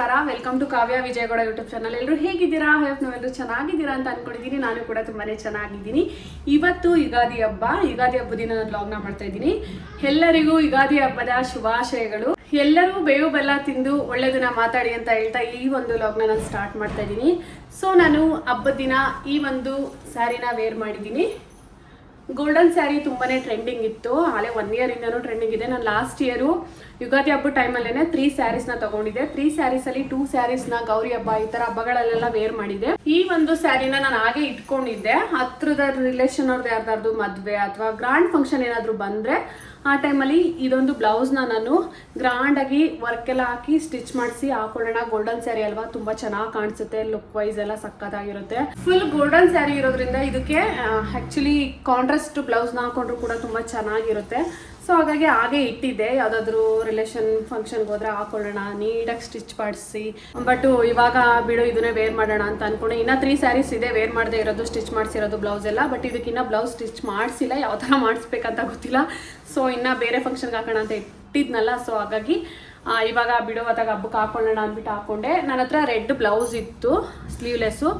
ನಮಸ್ಕಾರ, welcome to Kavya Vijayagowda YouTube channel. ಎಲ್ಲರೂ ಹೇಗಿದ್ದೀರಾ? ಹೋಪ್ ನೀವೆಲ್ಲರೂ ಚೆನ್ನಾಗಿದ್ದೀರಾ ಅಂತ ಅನ್ಕೊಂಡಿದ್ದೀನಿ. ನಾನು ಕೂಡ ತುಂಬಾನೇ ಚೆನ್ನಾಗಿದ್ದೀನಿ. ಇವತ್ತು ಯುಗಾದಿ ಹಬ್ಬದಿನ ನಾನು ವ್ಲಾಗ್ನ ಮಾಡ್ತಾ ಇದ್ದೀನಿ. ಎಲ್ಲರಿಗೂ ಯುಗಾದಿ ಹಬ್ಬದ ಶುಭಾಶಯಗಳು. ಎಲ್ಲರೂ ಬೇವು ಬೆಲ್ಲ ತಿಂದು ಒಳ್ಳೆದನ್ನ ಮಾತಾಡಿ ಅಂತ ಹೇಳ್ತಾ ಈ ಒಂದು ವ್ಲಾಗ್ನ ನಾನು ಸ್ಟಾರ್ಟ್ ಮಾಡ್ತಾ ಇದ್ದೀನಿ. ಸೊ ನಾನು ಹಬ್ಬದ ದಿನ ಈ ಒಂದು ಸ್ಯಾರಿನ ವೇರ್ ಮಾಡಿದ್ದೀನಿ. ಗೋಲ್ಡನ್ ಸ್ಯಾರಿ ತುಂಬಾನೇ ಟ್ರೆಂಡಿಂಗ್ ಇತ್ತು, ಆಲೆ 1 ಇಯರ್ ಇಂದನೂ ಟ್ರೆಂಡಿಂಗ್ ಇದೆ. ನಾನು ಲಾಸ್ಟ್ ಇಯರು ಯುಗಾದಿ ಹಬ್ಬ ಟೈಮಲ್ಲೇನೆ 3 ಸ್ಯಾರೀಸ್ನ ತಗೊಂಡಿದ್ದೆ. 3 ಸ್ಯಾರೀಸ್ ಅಲ್ಲಿ 2 ಸ್ಯಾರೀಸ್ನ ಗೌರಿ ಹಬ್ಬ ಈ ತರ ಹಬ್ಬಗಳಲ್ಲೆಲ್ಲ ವೇರ್ ಮಾಡಿದೆ. ಈ ಒಂದು ಸ್ಯಾರಿನ ನಾನು ಹಾಗೆ ಇಟ್ಕೊಂಡಿದ್ದೆ. ಹತ್ರದ ರಿಲೇಷನ್ ಅವ್ರದ್ದು ಯಾರ್ದಾರ್ದು ಮದ್ವೆ ಅಥವಾ ಗ್ರಾಂಡ್ ಫಂಕ್ಷನ್ ಏನಾದ್ರು ಬಂದ್ರೆ ಆ ಟೈಮಲ್ಲಿ ಇದೊಂದು ಬ್ಲೌಸ್ನ ನಾನು ಗ್ರಾಂಡ್ ಆಗಿ ವರ್ಕ್ ಎಲ್ಲ ಹಾಕಿ ಸ್ಟಿಚ್ ಮಾಡಿಸಿ ಹಾಕೊಳ್ಳೋಣ. ಗೋಲ್ಡನ್ ಸ್ಯಾರಿ ಅಲ್ವಾ, ತುಂಬಾ ಚೆನ್ನಾಗಿ ಕಾಣಿಸುತ್ತೆ, ಲುಕ್ ವೈಸ್ ಎಲ್ಲ ಸಕ್ಕತ್ತಾಗಿರುತ್ತೆ. ಫುಲ್ ಗೋಲ್ಡನ್ ಸ್ಯಾರಿ ಇರೋದ್ರಿಂದ ಇದಕ್ಕೆ ಆಕ್ಚುಲಿ ಕಾಂಟ್ರಾಸ್ಟ್ ಬ್ಲೌಸ್ನ ಹಾಕೊಂಡ್ರು ಕೂಡ ತುಂಬಾ ಚೆನ್ನಾಗಿರುತ್ತೆ. ಸೊ ಹಾಗಾಗಿ ಹಾಗೆ ಇಟ್ಟಿದ್ದೆ, ಯಾವುದಾದ್ರೂ ರಿಲೇಷನ್ ಫಂಕ್ಷನ್ಗೆ ಹೋದ್ರೆ ಹಾಕೊಳ್ಳೋಣ, ನೀಟಾಗಿ ಸ್ಟಿಚ್ ಮಾಡಿಸಿ. ಬಟ್ ಇವಾಗ ಬಿಡು ಇದನ್ನೇ ವೇರ್ ಮಾಡೋಣ ಅಂತ ಅನ್ಕೊಂಡೆ. ಇನ್ನ 3 ಸ್ಯಾರೀಸ್ ಇದೆ ವೇರ್ ಮಾಡದೆ ಇರೋದು, ಸ್ಟಿಚ್ ಮಾಡಿಸಿರೋದು ಬ್ಲೌಸ್ ಎಲ್ಲ. ಬಟ್ ಇದಕ್ಕಿನ್ನ ಬ್ಲೌಸ್ ಸ್ಟಿಚ್ ಮಾಡಿಸಿಲ್ಲ, ಯಾವ ಥರ ಮಾಡಿಸ್ಬೇಕಂತ ಗೊತ್ತಿಲ್ಲ. ಸೊ ಇನ್ನು ಬೇರೆ ಫಂಕ್ಷನ್ಗೆ ಹಾಕೋಣ ಅಂತ ಇಟ್ಟಿದ್ನಲ್ಲ. ಸೊ ಹಾಗಾಗಿ ಇವಾಗ ಬಿಡುವಾದಾಗ ಹಬ್ಬಕ್ಕೆ ಹಾಕೊಳ್ಳೋಣ ಅಂದ್ಬಿಟ್ಟು ಹಾಕೊಂಡೆ. ನನ್ನ ಹತ್ರ ರೆಡ್ ಬ್ಲೌಸ್ ಇತ್ತು ಸ್ಲೀವ್ಲೆಸ್ಸು,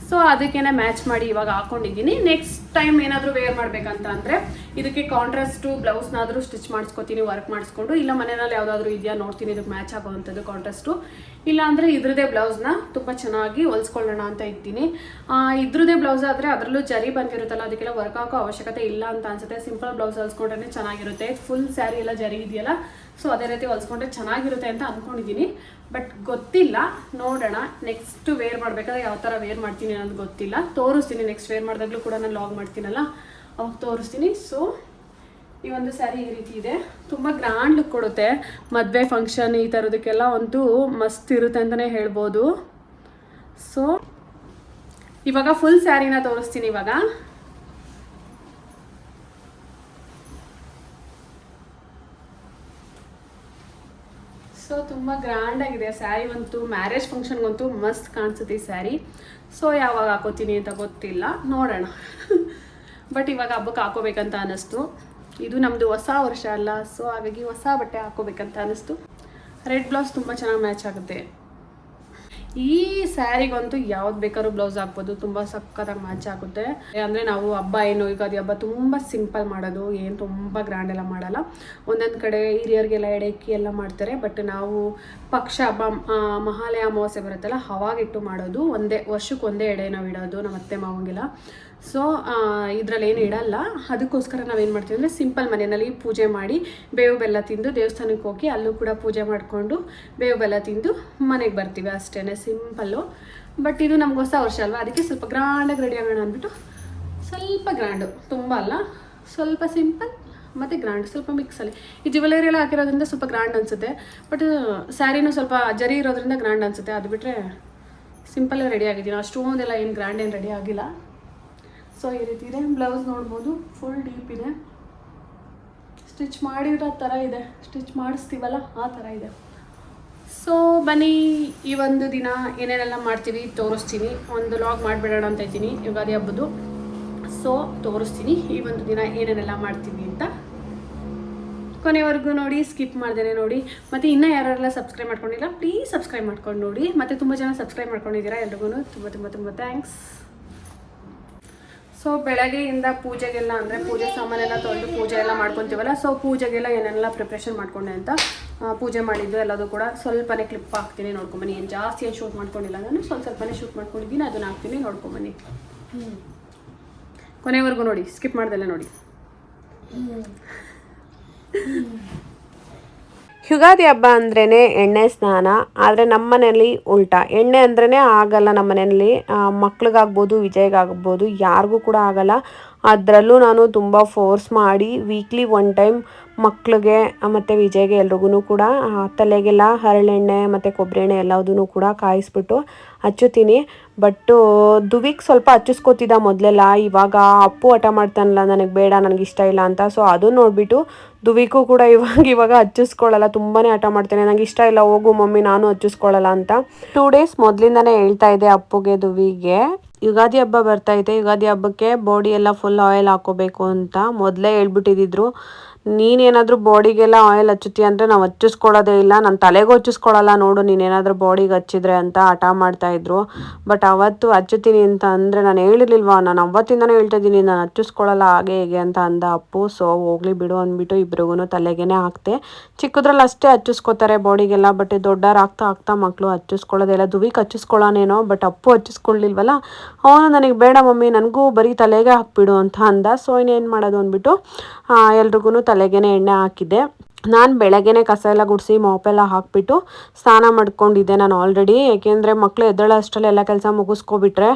ಸೊ ಅದಕ್ಕೇನೆ ಮ್ಯಾಚ್ ಮಾಡಿ ಇವಾಗ ಹಾಕೊಂಡಿದ್ದೀನಿ. ನೆಕ್ಸ್ಟ್ ಟೈಮ್ ಏನಾದರೂ ವೇರ್ ಮಾಡಬೇಕಂತ ಅಂದರೆ ಇದಕ್ಕೆ ಕಾಂಟ್ರಾಸ್ಟು ಬ್ಲೌಸ್ನಾದರೂ ಸ್ಟಿಚ್ ಮಾಡಿಸ್ಕೊತೀನಿ, ವರ್ಕ್ ಮಾಡಿಸ್ಕೊಂಡು. ಇಲ್ಲ ಮನೆಯಲ್ಲಿ ಯಾವುದಾದ್ರೂ ಇದೆಯಾ ನೋಡ್ತೀನಿ ಇದಕ್ಕೆ ಮ್ಯಾಚ್ ಆಗೋವಂಥದ್ದು ಕಾಂಟ್ರಾಸ್ಟು. ಇಲ್ಲ ಅಂದರೆ ಇದ್ರದೇ ಬ್ಲೌಸ್ನ ತುಂಬ ಚೆನ್ನಾಗಿ ಹೊಲ್ಸ್ಕೊಳ್ಳೋಣ ಅಂತ ಇದ್ದೀನಿ. ಇದ್ರದೇ ಬ್ಲೌಸ್ ಆದರೆ ಅದರಲ್ಲೂ ಜರಿ ಬಂದಿರುತ್ತಲ್ಲ, ಅದಕ್ಕೆಲ್ಲ ವರ್ಕ್ ಹಾಕೋ ಅವಶ್ಯಕತೆ ಇಲ್ಲ ಅಂತ ಅನ್ಸುತ್ತೆ. ಸಿಂಪಲ್ ಬ್ಲೌಸ್ ಹೊಲ್ಸ್ಕೊಂಡ್ರೆ ಚೆನ್ನಾಗಿರುತ್ತೆ. ಫುಲ್ ಸ್ಯಾರಿ ಎಲ್ಲ ಜರಿ ಇದೆಯಲ್ಲ, ಸೊ ಅದೇ ರೀತಿ ಹೊಲ್ಸ್ಕೊಂಡ್ರೆ ಚೆನ್ನಾಗಿರುತ್ತೆ ಅಂತ ಅಂದ್ಕೊಂಡಿದ್ದೀನಿ. ಬಟ್ ಗೊತ್ತಿಲ್ಲ, ನೋಡೋಣ. ನೆಕ್ಸ್ಟ್ ವೇರ್ ಮಾಡಬೇಕಾದ್ರೆ ಯಾವ ಥರ ವೇರ್ ಮಾಡ್ತೀನಿ ಅನ್ನೋದು ಗೊತ್ತಿಲ್ಲ. ತೋರಿಸ್ತೀನಿ, ನೆಕ್ಸ್ಟ್ ವೇರ್ ಮಾಡಿದಾಗಲೂ ಕೂಡ ನಾನು ಲಾಗ್ ಮಾಡ್ತೀನಲ್ಲ ಅವಾಗ ತೋರಿಸ್ತೀನಿ. ಸೊ ಈ ಒಂದು ಸ್ಯಾರಿ ಈ ರೀತಿ ಇದೆ, ತುಂಬ ಗ್ರ್ಯಾಂಡ್ ಲುಕ್ ಕೊಡುತ್ತೆ. ಮದುವೆ ಫಂಕ್ಷನ್ ಈ ಥರದಕ್ಕೆಲ್ಲ ಅಂತೂ ಮಸ್ತ್ ಇರುತ್ತೆ ಅಂತಲೇ ಹೇಳ್ಬೋದು. ಸೊ ಇವಾಗ ಫುಲ್ ಸ್ಯಾರಿನ ತೋರಿಸ್ತೀನಿ. ಇವಾಗ ಸೊ ತುಂಬ ಗ್ರ್ಯಾಂಡ್ ಆಗಿದೆ ಸ್ಯಾರಿ ಅಂತೂ. ಮ್ಯಾರೇಜ್ ಫಂಕ್ಷನ್ಗಂತೂ ಮಸ್ತ್ ಕಾಣಿಸುತ್ತೆ ಈ ಸ್ಯಾರಿ. ಸೊ ಯಾವಾಗ ಹಾಕೋತೀನಿ ಅಂತ ಗೊತ್ತಿಲ್ಲ, ನೋಡೋಣ. ಬಟ್ ಇವಾಗ ಹಬ್ಬಕ್ಕೆ ಹಾಕೋಬೇಕಂತ ಅನ್ನಿಸ್ತು. ಇದು ನಮ್ಮದು ಹೊಸ ವರ್ಷ ಅಲ್ಲ, ಸೊ ಹಾಗಾಗಿ ಹೊಸ ಬಟ್ಟೆ ಹಾಕೋಬೇಕಂತ ಅನ್ನಿಸ್ತು. ರೆಡ್ ಬ್ಲೌಸ್ ತುಂಬ ಚೆನ್ನಾಗಿ ಮ್ಯಾಚ್ ಆಗುತ್ತೆ. ಈ ಸ್ಯಾರಿಗಂತೂ ಯಾವ್ದು ಬೇಕಾದ್ರೂ ಬ್ಲೌಸ್ ಹಾಕ್ಬೋದು, ತುಂಬ ಸಕ್ಕತ್ತಾಗಿ ಮ್ಯಾಚ್ ಆಗುತ್ತೆ. ಅಂದರೆ ನಾವು ಹಬ್ಬ ಏನು ಯುಗಾದಿ ಹಬ್ಬ ತುಂಬ ಸಿಂಪಲ್ ಮಾಡೋದು, ಏನು ತುಂಬ ಗ್ರ್ಯಾಂಡ್ ಎಲ್ಲ ಮಾಡಲ್ಲ. ಒಂದೊಂದು ಕಡೆ ಹಿರಿಯರಿಗೆಲ್ಲ ಎಡೆಕ್ಕಿ ಎಲ್ಲ ಮಾಡ್ತಾರೆ. ಬಟ್ ನಾವು ಪಕ್ಷ ಹಬ್ಬ, ಮಹಾಲಯ ಅಮಾವಾಸ್ಯೆ ಬರುತ್ತಲ್ಲ ಅವಾಗಿಟ್ಟು ಮಾಡೋದು. ವರ್ಷಕ್ಕೆ ಒಂದೇ ಎಡೆ ನಾವು ಇಡೋದು ನಮ್ಮ ಅತ್ತೆ ಮಾವಂಗೆಲ್ಲ. ಸೊ ಇದರಲ್ಲಿ ಏನು ಇಡಲ್ಲ. ಅದಕ್ಕೋಸ್ಕರ ನಾವೇನು ಮಾಡ್ತೀವಿ ಅಂದರೆ ಸಿಂಪಲ್ ಮನೆಯಲ್ಲಿ ಪೂಜೆ ಮಾಡಿ ಬೇವು ಬೆಲ್ಲ ತಿಂದು ದೇವಸ್ಥಾನಕ್ಕೆ ಹೋಗಿ ಅಲ್ಲೂ ಕೂಡ ಪೂಜೆ ಮಾಡಿಕೊಂಡು ಬೇವು ಬೆಲ್ಲ ತಿಂದು ಮನೆಗೆ ಬರ್ತೀವಿ, ಅಷ್ಟೇ ಸಿಂಪಲ್ಲು. ಬಟ್ ಇದು ನಮ್ಗೆ ಹೊಸ ವರ್ಷ ಅಲ್ವಾ, ಅದಕ್ಕೆ ಸ್ವಲ್ಪ ಗ್ರ್ಯಾಂಡಾಗಿ ರೆಡಿ ಆಗೋಣ ಅಂದ್ಬಿಟ್ಟು ಸ್ವಲ್ಪ ಗ್ರ್ಯಾಂಡು, ತುಂಬ ಅಲ್ಲ, ಸ್ವಲ್ಪ ಸಿಂಪಲ್ ಮತ್ತು ಗ್ರ್ಯಾಂಡ್, ಸ್ವಲ್ಪ ಮಿಕ್ಸಲ್ಲಿ. ಈ ಜ್ಯುವೆಲರಿ ಎಲ್ಲ ಹಾಕಿರೋದ್ರಿಂದ ಸ್ವಲ್ಪ ಗ್ರ್ಯಾಂಡ್ ಅನಿಸುತ್ತೆ. ಬಟ್ ಸ್ಯಾರಿನೂ ಸ್ವಲ್ಪ ಜರಿ ಇರೋದ್ರಿಂದ ಗ್ರ್ಯಾಂಡ್ ಅನಿಸುತ್ತೆ. ಅದು ಬಿಟ್ಟರೆ ಸಿಂಪಲ್ಲೇ ರೆಡಿ ಆಗಿದ್ದೀನಿ, ಅಷ್ಟೊಂದೆಲ್ಲ ಏನು ಗ್ರ್ಯಾಂಡ್ ಏನು ರೆಡಿ ಆಗಿಲ್ಲ. ಸೊ ಈ ರೀತಿ ಇದೆ. ಬ್ಲೌಸ್ ನೋಡ್ಬೋದು, ಫುಲ್ ಡೀಪ್ ಇದೆ, ಸ್ಟಿಚ್ ಮಾಡಿರೋ ಥರ ಇದೆ, ಸ್ಟಿಚ್ ಮಾಡಿಸ್ತೀವಲ್ಲ ಆ ಥರ ಇದೆ. ಸೊ ಬನ್ನಿ ಈ ಒಂದು ದಿನ ಏನೇನೆಲ್ಲ ಮಾಡ್ತೀವಿ ತೋರಿಸ್ತೀನಿ. ಒಂದು ಲಾಗ್ ಮಾಡಿಬಿಡೋಣ ಅಂತ ಇದ್ದೀನಿ ಯುಗಾದಿ ಹಬ್ಬದ್ದು. ಸೊ ತೋರಿಸ್ತೀನಿ ಈ ಒಂದು ದಿನ ಏನೇನೆಲ್ಲ ಮಾಡ್ತೀವಿ ಅಂತ. ಕೊನೆವರೆಗೂ ನೋಡಿ, ಸ್ಕಿಪ್ ಮಾಡ್ದೇನೆ ನೋಡಿ. ಮತ್ತು ಇನ್ನೂ ಯಾರೆಲ್ಲ ಸಬ್ಸ್ಕ್ರೈಬ್ ಮಾಡ್ಕೊಂಡಿಲ್ಲ ಪ್ಲೀಸ್ ಸಬ್ಸ್ಕ್ರೈಬ್ ಮಾಡ್ಕೊಂಡು ನೋಡಿ. ಮತ್ತು ತುಂಬ ಜನ ಸಬ್ಸ್ಕ್ರೈಬ್ ಮಾಡ್ಕೊಂಡಿದ್ದೀರಾ, ಎಲ್ರಿಗೂ ತುಂಬ ತುಂಬ ತುಂಬ ಥ್ಯಾಂಕ್ಸ್. ಸೊ ಬೆಳಗ್ಗೆಯಿಂದ ಪೂಜೆಗೆಲ್ಲ ಅಂದರೆ ಪೂಜೆ ಸಾಮಾನೆಲ್ಲ ತೊಳೆದು ಪೂಜೆ ಎಲ್ಲ ಮಾಡ್ಕೊತೀವಲ್ಲ, ಸೊ ಪೂಜೆಗೆಲ್ಲ ಏನೆಲ್ಲ ಪ್ರಿಪ್ರೇಷನ್ ಮಾಡ್ಕೊಂಡೆ ಅಂತ ಪೂಜೆ ಮಾಡಿದ್ದು ಎಲ್ಲದು ಕೂಡ ಸ್ವಲ್ಪನೇ ಕ್ಲಿಪ್ ಹಾಕ್ತೀನಿ, ನೋಡ್ಕೊಂಬನ್ನಿ. ಏನು ಜಾಸ್ತಿ ಏನು ಶೂಟ್ ಮಾಡ್ಕೊಂಡಿಲ್ಲ, ನಾನು ಸ್ವಲ್ಪನೇ ಶೂಟ್ ಮಾಡ್ಕೊಂಡಿದ್ದೀನಿ, ಅದನ್ನು ಹಾಕ್ತೀನಿ, ನೋಡ್ಕೊಂಬನ್ನಿ. ಕೊನೆವರೆಗೂ ನೋಡಿ, ಸ್ಕಿಪ್ ಮಾಡ್ದೆಲ್ಲ ನೋಡಿ. ಯುಗಾದಿ ಹಬ್ಬ ಅಂದ್ರೇ ಎಣ್ಣೆ ಸ್ನಾನ, ಆದರೆ ನಮ್ಮ ಮನೇಲಿ ಉಲ್ಟಾ. ಎಣ್ಣೆ ಅಂದ್ರೇ ಆಗಲ್ಲ ನಮ್ಮ ಮನೆಯಲ್ಲಿ, ಮಕ್ಳಿಗಾಗ್ಬೋದು ವಿಜಯ್ಗಾಗ್ಬೋದು ಯಾರಿಗೂ ಕೂಡ ಆಗಲ್ಲ. ಅದರಲ್ಲೂ ನಾನು ತುಂಬ ಫೋರ್ಸ್ ಮಾಡಿ ವೀಕ್ಲಿ 1 ಟೈಮ್ ಮಕ್ಳಿಗೆ ಮತ್ತು ವಿಜಯ್ಗೆ ಎಲ್ರಿಗೂ ಕೂಡ ತಲೆಗೆಲ್ಲ ಹರಳೆಣ್ಣೆ ಮತ್ತು ಕೊಬ್ಬರಿ ಎಣ್ಣೆ ಎಲ್ಲದೂ ಕೂಡ ಕಾಯಿಸ್ಬಿಟ್ಟು ಹಚ್ಚುತ್ತೀನಿ. ಬಟ್ಟು ದುವಿಗೆ ಸ್ವಲ್ಪ ಹಚ್ಚಿಸ್ಕೊತಿದ್ದ ಮೊದಲೆಲ್ಲ. ಇವಾಗ ಅಪ್ಪು ಹಠ ಮಾಡ್ತಾನಲ್ಲ, ನನಗೆ ಬೇಡ, ನನಗೆ ಇಷ್ಟ ಇಲ್ಲ ಅಂತ. ಸೊ ಅದು ನೋಡಿಬಿಟ್ಟು ದುವಿಗೂ ಕೂಡ ಇವಾಗ ಹಚ್ಚಿಸ್ಕೊಳ್ಳಲ್ಲ, ತುಂಬಾ ಹಠ ಮಾಡ್ತೇನೆ, ನನಗೆ ಇಷ್ಟ ಇಲ್ಲ, ಹೋಗು ಮಮ್ಮಿ ನಾನು ಹಚ್ಚಿಸ್ಕೊಳ್ಳಲ್ಲ ಅಂತ. 2 ಡೇಸ್ ಮೊದಲಿಂದನೇ ಹೇಳ್ತಾ ಇದ್ದೆ ಅಪ್ಪುಗೆ ದುವಿಗೆ. ಯುಗಾದಿ ಹಬ್ಬ ಬರ್ತೈತೆ, ಯುಗಾದಿ ಹಬ್ಬಕ್ಕೆ ಬಾಡಿ ಎಲ್ಲ ಫುಲ್ ಆಯಿಲ್ ಹಾಕೋಬೇಕು ಅಂತ ಮೊದಲೇ ಹೇಳ್ಬಿಟ್ಟಿದ್ರು. ನೀನೇನಾದರೂ ಬಾಡಿಗೆಲ್ಲ ಆಯಿಲ್ ಹಚ್ಚುತ್ತೀಯ ಅಂದರೆ ನಾವು ಹಚ್ಚಿಸ್ಕೊಳ್ಳೋದೇ ಇಲ್ಲ, ನಾನು ತಲೆಗೂ ಹಚ್ಚಿಸ್ಕೊಳ್ಳಲ್ಲ ನೋಡು ನೀನೇನಾದರೂ ಬಾಡಿಗೆ ಹಚ್ಚಿದ್ರೆ ಅಂತ ಹಠ ಮಾಡ್ತಾಯಿದ್ರು. ಬಟ್ ಅವತ್ತು ಹಚ್ಚುತ್ತೀನಿ ಅಂತ ಅಂದರೆ ನಾನು ಹೇಳಿರ್ಲಿಲ್ವಾ, ನಾನು ಅವತ್ತಿಂದನೇ ಹೇಳ್ತಾ ಇದ್ದೀನಿ ನಾನು ಹಚ್ಚಿಸ್ಕೊಳ್ಳಲ್ಲ ಹಾಗೆ ಹೇಗೆ ಅಂತ ಅಂದ ಅಪ್ಪು. ಸೊ ಹೋಗ್ಲಿ ಬಿಡು ಅಂದ್ಬಿಟ್ಟು ಇಬ್ರಿಗೂ ತಲೆಗೇನೆ ಹಾಕ್ತೆ. ಚಿಕ್ಕದ್ರಲ್ಲಿ ಅಷ್ಟೇ ಹಚ್ಚಿಸ್ಕೊತಾರೆ ಬಾಡಿಗೆಲ್ಲ, ಬಟ್ ದೊಡ್ಡವ್ರು ಆಗ್ತಾ ಆಗ್ತಾ ಮಕ್ಕಳು ಹಚ್ಚಿಸ್ಕೊಳ್ಳೋದೆಲ್ಲ. ದುವಿಗೆ ಹಚ್ಚಿಸ್ಕೊಳ್ಳೋನೇನೋ, ಬಟ್ ಅಪ್ಪು ಹಚ್ಚಿಸ್ಕೊಳ್ಳಿಲ್ವಲ್ಲ, ಅವನು ನನಗೆ ಬೇಡ ಮಮ್ಮಿ ನನಗೂ ಬರೀ ತಲೆಗೆ ಹಾಕ್ಬಿಡು ಅಂತ ಅಂದ. ಸೊ ಇನ್ನೇನು ಮಾಡೋದು ಅಂದ್ಬಿಟ್ಟು ಎಲ್ರಿಗೂ ತಲೆಗೇನೆ ಎಣ್ಣೆ ಹಾಕಿದ್ದೆ. ನಾನು ಬೆಳಗ್ಗೆನೇ ಕಸ ಎಲ್ಲ ಗುಡಿಸಿ ಮಾಪೆಲ್ಲ ಹಾಕಿಬಿಟ್ಟು ಸ್ನಾನ ಮಾಡ್ಕೊಂಡಿದ್ದೆ ನಾನು ಆಲ್ರೆಡಿ. ಏಕೆಂದರೆ ಮಕ್ಕಳು ಎದ್ದೇಳೋ ಅಷ್ಟರಲ್ಲಿ ಎಲ್ಲ ಕೆಲಸ ಮುಗಿಸ್ಕೊಬಿಟ್ರೆ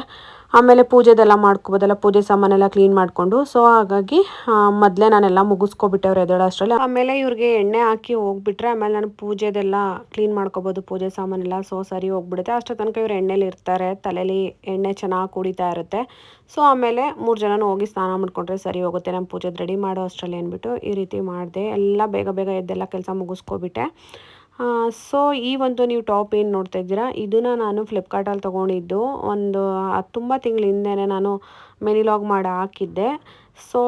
ಆಮೇಲೆ ಪೂಜೆದೆಲ್ಲ ಮಾಡ್ಕೊಬೋದಲ್ಲ, ಪೂಜೆ ಸಾಮಾನೆಲ್ಲ ಕ್ಲೀನ್ ಮಾಡಿಕೊಂಡು. ಸೊ ಹಾಗಾಗಿ ಮೊದಲೇ ನಾನೆಲ್ಲ ಮುಗಿಸ್ಕೊಬಿಟ್ಟೆ ಅವ್ರು ಎದ್ದೇಳೋ ಅಷ್ಟರಲ್ಲಿ. ಆಮೇಲೆ ಇವ್ರಿಗೆ ಎಣ್ಣೆ ಹಾಕಿ ಹೋಗ್ಬಿಟ್ರೆ ಆಮೇಲೆ ನಾನು ಪೂಜೆದೆಲ್ಲ ಕ್ಲೀನ್ ಮಾಡ್ಕೊಬೋದು, ಪೂಜೆ ಸಾಮಾನೆಲ್ಲ. ಸೊ ಸರಿ ಹೋಗ್ಬಿಡುತ್ತೆ. ಅಷ್ಟೋ ತನಕ ಇವ್ರು ಎಣ್ಣೆಲಿ ಇರ್ತಾರೆ, ತಲೆಯಲ್ಲಿ ಎಣ್ಣೆ ಚೆನ್ನಾಗಿ ಕುಡಿತಾ ಇರುತ್ತೆ. ಸೊ ಆಮೇಲೆ 3 ಜನನೂ ಹೋಗಿ ಸ್ನಾನ ಮಾಡ್ಕೊಂಡ್ರೆ ಸರಿ ಹೋಗುತ್ತೆ ನಮ್ಮ ಪೂಜೆದು ರೆಡಿ ಮಾಡೋ ಅಷ್ಟರಲ್ಲಿ ಅಂದ್ಬಿಟ್ಟು ಈ ರೀತಿ ಮಾಡಿದೆ. ಎಲ್ಲ ಬೇಗ ಬೇಗ ಎದ್ದೆಲ್ಲ ಕೆಲಸ ಮುಗಿಸ್ಕೊಬಿಟ್ಟೆ. ಸೊ ಈ ಒಂದು ನೀವು ಟಾಪ್ ಏನು ನೋಡ್ತಾ ಇದ್ದೀರಾ, ಇದನ್ನು ನಾನು ಫ್ಲಿಪ್ಕಾರ್ಟಲ್ಲಿ ತೊಗೊಂಡಿದ್ದು. ಒಂದು ತುಂಬ ತಿಂಗಳ ಹಿಂದೆನೇ ನಾನು ಮಿನಿ ಲಾಗ್ ಮಾಡಿ ಹಾಕಿದ್ದೆ. ಸೊ